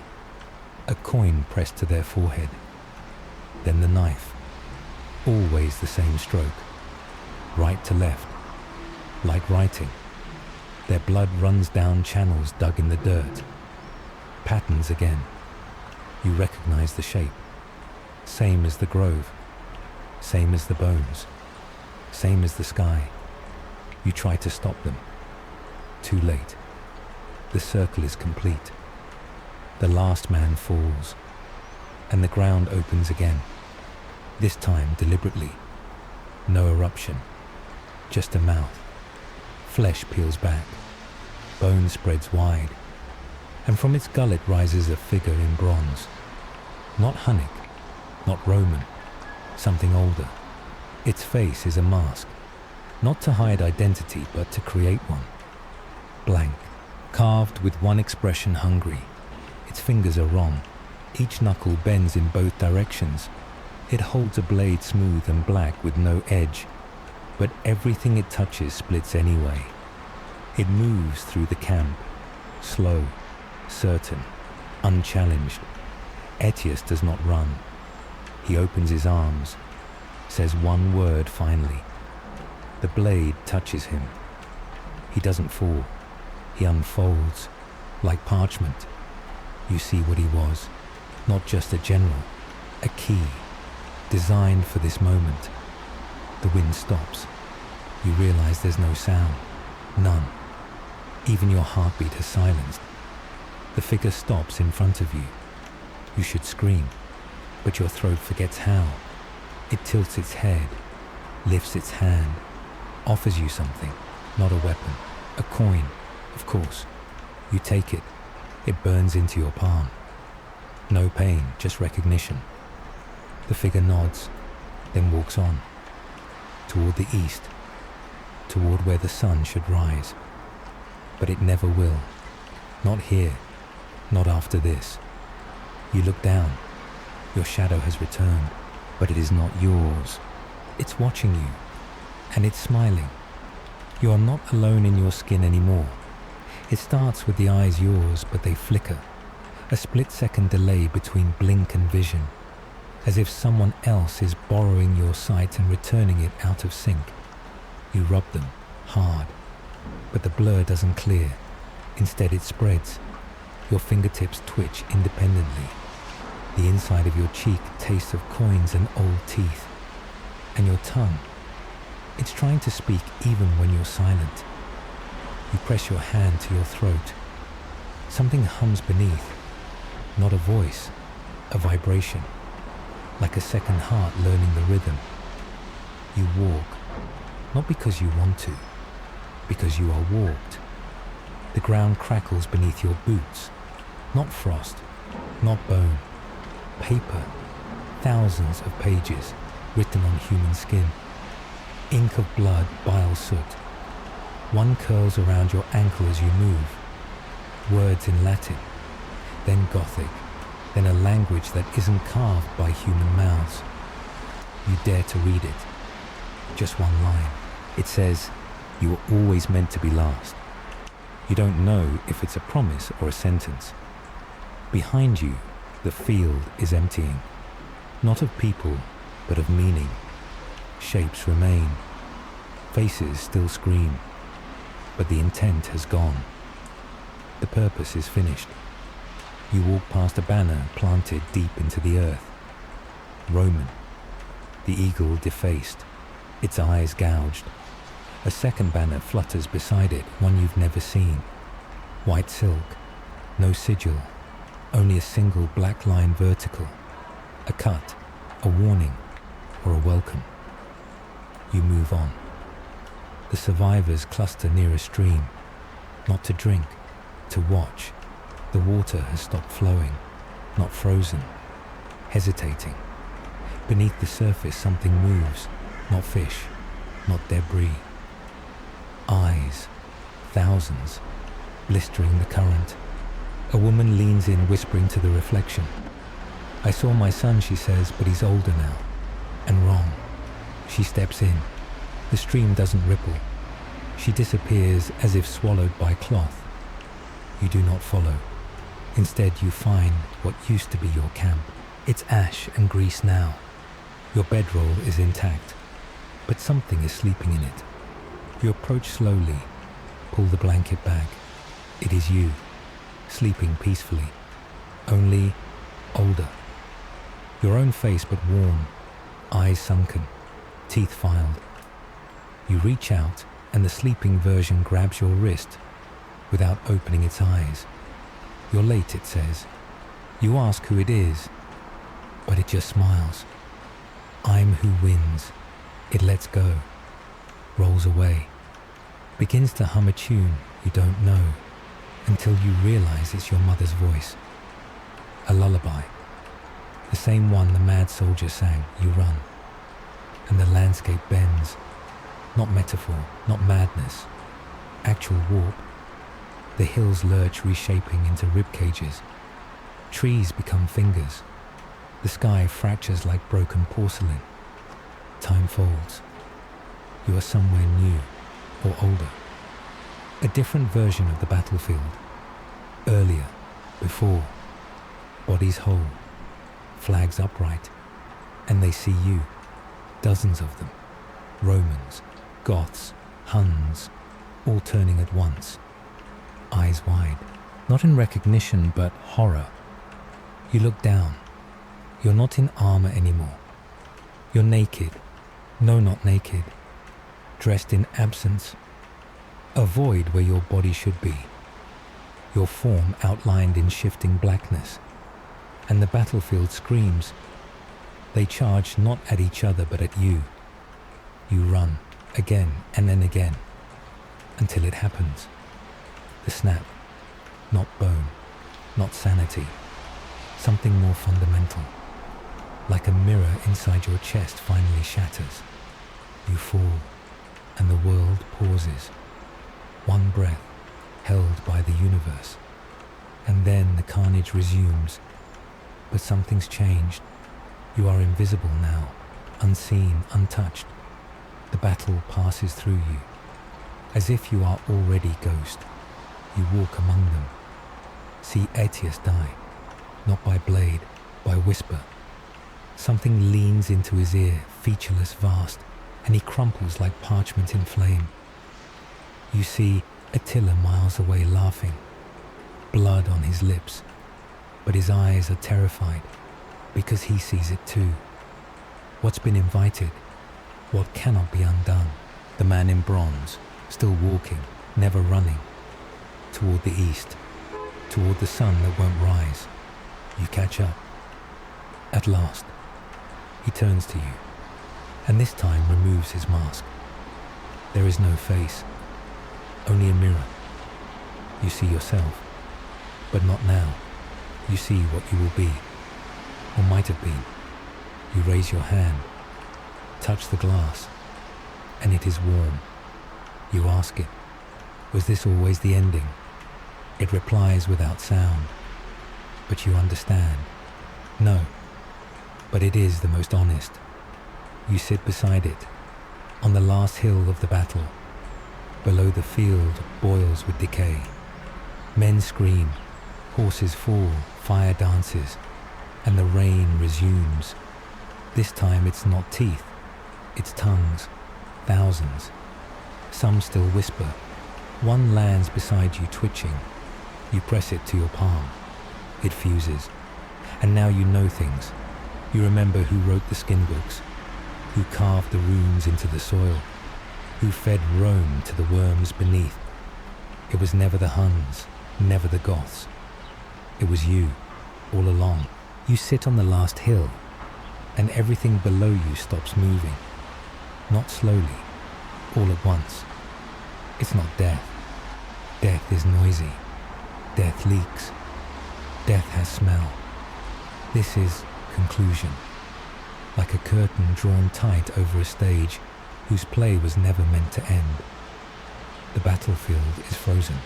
a coin pressed to their forehead. Then the knife, always the same stroke, right to left, like writing. Their blood runs down channels dug in the dirt. Patterns again. You recognize the shape. Same as the grove. Same as the bones. Same as the sky. You try to stop them. Too late. The circle is complete. The last man falls, and the ground opens again, this time deliberately. No eruption, just a mouth. Flesh peels back, bone spreads wide, and from its gullet rises a figure in bronze. Not Hunnic, not Roman, something older. Its face is a mask, not to hide identity but to create one. Blank, carved with one expression hungry. Its fingers are wrong. Each knuckle bends in both directions. It holds a blade smooth and black with no edge, but everything it touches splits anyway. It moves through the camp, slow, certain, unchallenged. Aetius does not run. He opens his arms, says one word finally. The blade touches him. He doesn't fall. He unfolds, like parchment. You see what he was, not just a general, a key, designed for this moment. The wind stops. You realize there's no sound, none. Even your heartbeat has silenced. The figure stops in front of you. You should scream, but your throat forgets how. It tilts its head, lifts its hand, offers you something, not a weapon, a coin, of course. You take it. It burns into your palm. No pain, just recognition. The figure nods, then walks on, toward the east, toward where the sun should rise. But it never will. Not here, not after this. You look down. Your shadow has returned, but it is not yours. It's watching you, and it's smiling. You are not alone in your skin anymore. It starts with the eyes yours, but they flicker. A split-second delay between blink and vision, as if someone else is borrowing your sight and returning it out of sync. You rub them, hard, but the blur doesn't clear. Instead it spreads. Your fingertips twitch independently. The inside of your cheek tastes of coins and old teeth. And your tongue, it's trying to speak even when you're silent. You press your hand to your throat. Something hums beneath. Not a voice, a vibration. Like a second heart learning the rhythm. You walk, not because you want to, because you are walked. The ground crackles beneath your boots. Not frost, not bone. Paper, thousands of pages written on human skin. Ink of blood, bile soot. One curls around your ankle as you move. Words in Latin, then Gothic, then a language that isn't carved by human mouths. You dare to read it. Just one line. It says, "You were always meant to be last." You don't know if it's a promise or a sentence. Behind you, the field is emptying. Not of people, but of meaning. Shapes remain. Faces still scream. But the intent has gone. The purpose is finished. You walk past a banner planted deep into the earth. Roman. The eagle defaced, its eyes gouged. A second banner flutters beside it, one you've never seen. White silk, no sigil, only a single black line vertical. A cut, a warning, or a welcome. You move on. The survivors cluster near a stream, not to drink, to watch. The water has stopped flowing, not frozen, hesitating. Beneath the surface something moves, not fish, not debris. Eyes, thousands, blistering the current. A woman leans in, whispering to the reflection. "I saw my son," she says, "but he's older now." And wrong. She steps in. The stream doesn't ripple. She disappears as if swallowed by cloth. You do not follow. Instead, you find what used to be your camp. It's ash and grease now. Your bedroll is intact, but something is sleeping in it. You approach slowly, pull the blanket back. It is you, sleeping peacefully, only older. Your own face but worn, eyes sunken, teeth filed. You reach out and the sleeping version grabs your wrist without opening its eyes. "You're late," it says. You ask who it is, but it just smiles. I'm who wins. It lets go, rolls away, begins to hum a tune you don't know until you realize it's your mother's voice. A lullaby, the same one the mad soldier sang. You run, and the landscape bends. Not metaphor, not madness, actual warp. The hills lurch, reshaping into rib cages. Trees become fingers. The sky fractures like broken porcelain. Time folds. You are somewhere new or older. A different version of the battlefield. Earlier, before. Bodies whole. Flags upright. And they see you. Dozens of them. Romans, Goths, Huns, all turning at once. Eyes wide. Not in recognition, but horror. You look down. You're not in armor anymore. You're naked. No, not naked. Dressed in absence. A void where your body should be. Your form outlined in shifting blackness. And the battlefield screams. They charge not at each other but at you. You run, again and then again, until it happens. The snap. Not bone. Not sanity. Something more fundamental. Like a mirror inside your chest finally shatters. You fall, and the world pauses. One breath, held by the universe. And then the carnage resumes. But something's changed. You are invisible now, unseen, untouched. The battle passes through you, as if you are already ghost. You walk among them. See Aetius die, not by blade, by whisper. Something leans into his ear, featureless, vast, and he crumples like parchment in flame. You see Attila miles away laughing, blood on his lips, but his eyes are terrified because he sees it too. What's been invited, what cannot be undone. The man in bronze, still walking, never running, toward the east, toward the sun that won't rise. You catch up. At last, he turns to you, and this time removes his mask. There is no face, only a mirror. You see yourself, but not now. You see what you will be, or might have been. You raise your hand, touch the glass, and it is warm. You ask it, was this always the ending? It replies without sound, but you understand. No, but it is the most honest. You sit beside it, on the last hill of the battle. Below the field boils with decay. Men scream, horses fall, fire dances, and the rain resumes. This time it's not teeth, it's tongues, thousands. Some still whisper. One lands beside you twitching. You press it to your palm. It fuses. And now you know things. You remember who wrote the skin books, who carved the runes into the soil, who fed Rome to the worms beneath. It was never the Huns, never the Goths. It was you, all along. You sit on the last hill, and everything below you stops moving. Not slowly, all at once. It's not death. Death is noisy. Death leaks. Death has smell. This is conclusion. Like a curtain drawn tight over a stage whose play was never meant to end. The battlefield is frozen.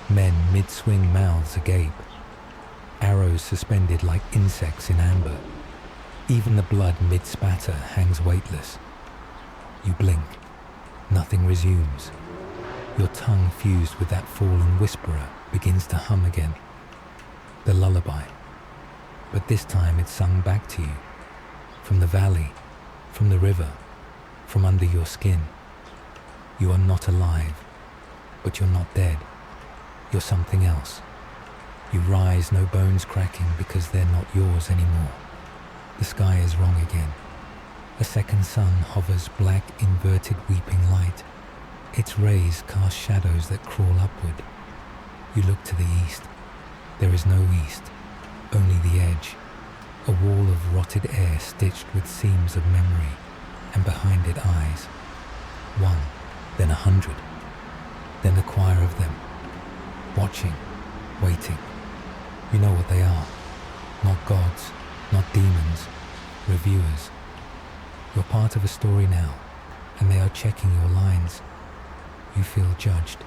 Men mid-swing, mouths agape. Arrows suspended like insects in amber. Even the blood mid-spatter hangs weightless. You blink. Nothing resumes. Your tongue fused with that fallen whisperer begins to hum again. The lullaby. But this time it's sung back to you. From the valley, from the river, from under your skin. You are not alive, but you're not dead. You're something else. You rise, no bones cracking because they're not yours anymore. The sky is wrong again. A second sun hovers, black, inverted, weeping light. Its rays cast shadows that crawl upward. You look to the east. There is no east, only the edge, a wall of rotted air stitched with seams of memory, and behind it eyes. 1, then 100, then a choir of them, watching, waiting. You know what they are. Not gods, not demons, reviewers. You're part of a story now, and they are checking your lines. You feel judged,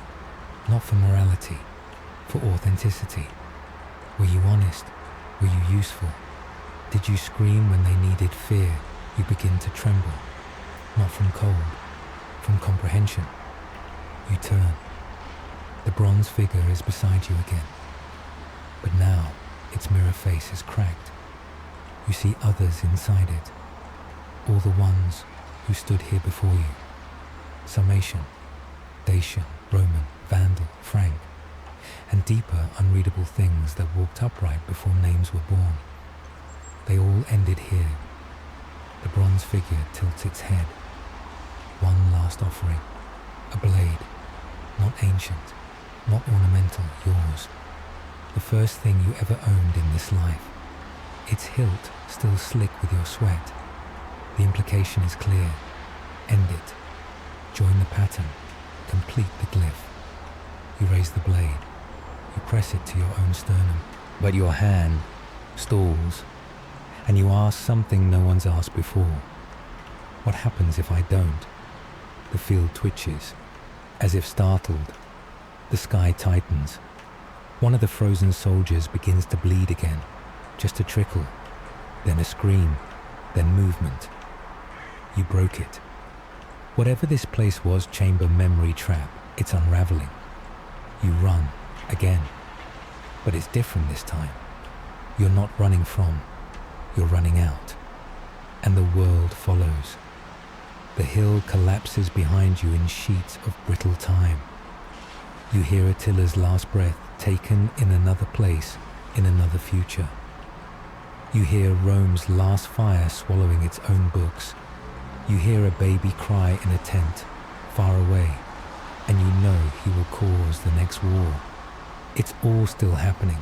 not for morality, for authenticity. Were you honest? Were you useful? Did you scream when they needed fear? You begin to tremble, not from cold, from comprehension. You turn. The bronze figure is beside you again. But now, its mirror face is cracked. You see others inside it. All the ones who stood here before you. Summation, Dacian, Roman, Vandal, Frank, and deeper, unreadable things that walked upright before names were born. They all ended here. The bronze figure tilts its head. One last offering. A blade, not ancient, not ornamental, yours. The first thing you ever owned in this life. Its hilt still slick with your sweat. The implication is clear. End it. Join the pattern. Complete the glyph. You raise the blade. You press it to your own sternum. But your hand stalls, and you ask something no one's asked before. What happens if I don't? The field twitches, as if startled. The sky tightens. One of the frozen soldiers begins to bleed again, just a trickle, then a scream, then movement. You broke it. Whatever this place was, chamber memory trap, it's unraveling. You run, again. But it's different this time. You're not running from, you're running out. And the world follows. The hill collapses behind you in sheets of brittle time. You hear Attila's last breath taken in another place, in another future. You hear Rome's last fire swallowing its own books. You hear a baby cry in a tent, far away, and you know he will cause the next war. It's all still happening.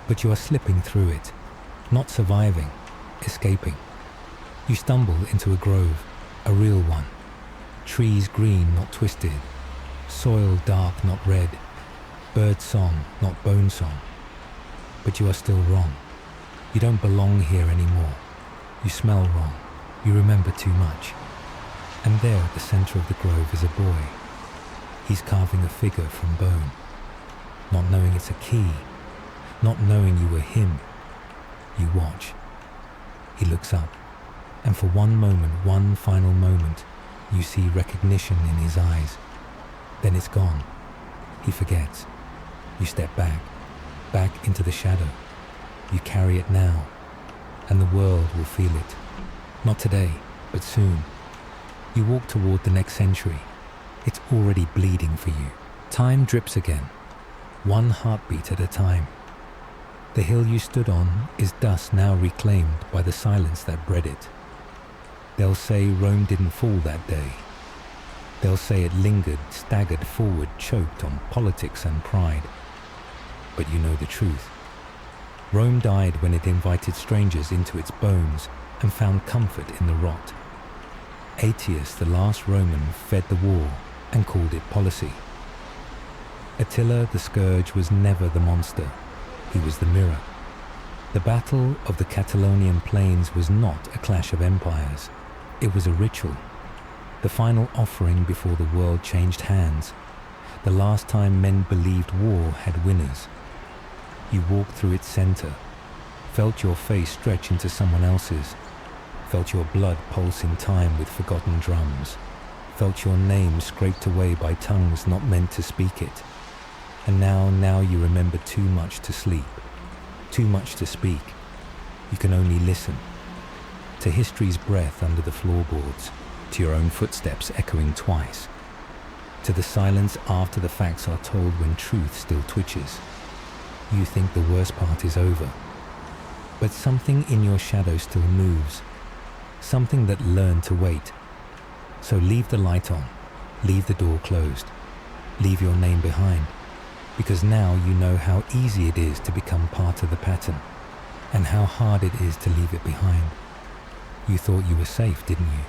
But you are slipping through it, not surviving, escaping. You stumble into a grove, a real one. Trees green, not twisted. Soil dark, not red. Bird song, not bone song. But you are still wrong. You don't belong here anymore. You smell wrong. You remember too much. And there at the center of the grove is a boy. He's carving a figure from bone. Not knowing it's a key. Not knowing you were him. You watch. He looks up. And for one moment, one final moment, you see recognition in his eyes. Then it's gone. He forgets. You step back into the shadow. You carry it now, and the world will feel it. Not today, but soon. You walk toward the next century. It's already bleeding for you. Time drips again, one heartbeat at a time. The hill you stood on is dust now reclaimed by the silence that bred it. They'll say Rome didn't fall that day. They'll say it lingered, staggered forward, choked on politics and pride. But you know the truth. Rome died when it invited strangers into its bones and found comfort in the rot. Aetius, the last Roman, fed the war and called it policy. Attila the Scourge was never the monster. He was the mirror. The battle of the Catalaunian plains was not a clash of empires. It was a ritual. The final offering before the world changed hands. The last time men believed war had winners. You walked through its center, felt your face stretch into someone else's, felt your blood pulse in time with forgotten drums, felt your name scraped away by tongues not meant to speak it. And now you remember too much to sleep, too much to speak. You can only listen. To history's breath under the floorboards, to your own footsteps echoing twice, to the silence after the facts are told when truth still twitches. You think the worst part is over. But something in your shadow still moves, something that learned to wait. So leave the light on, leave the door closed, leave your name behind, because now you know how easy it is to become part of the pattern, and how hard it is to leave it behind. You thought you were safe, didn't you?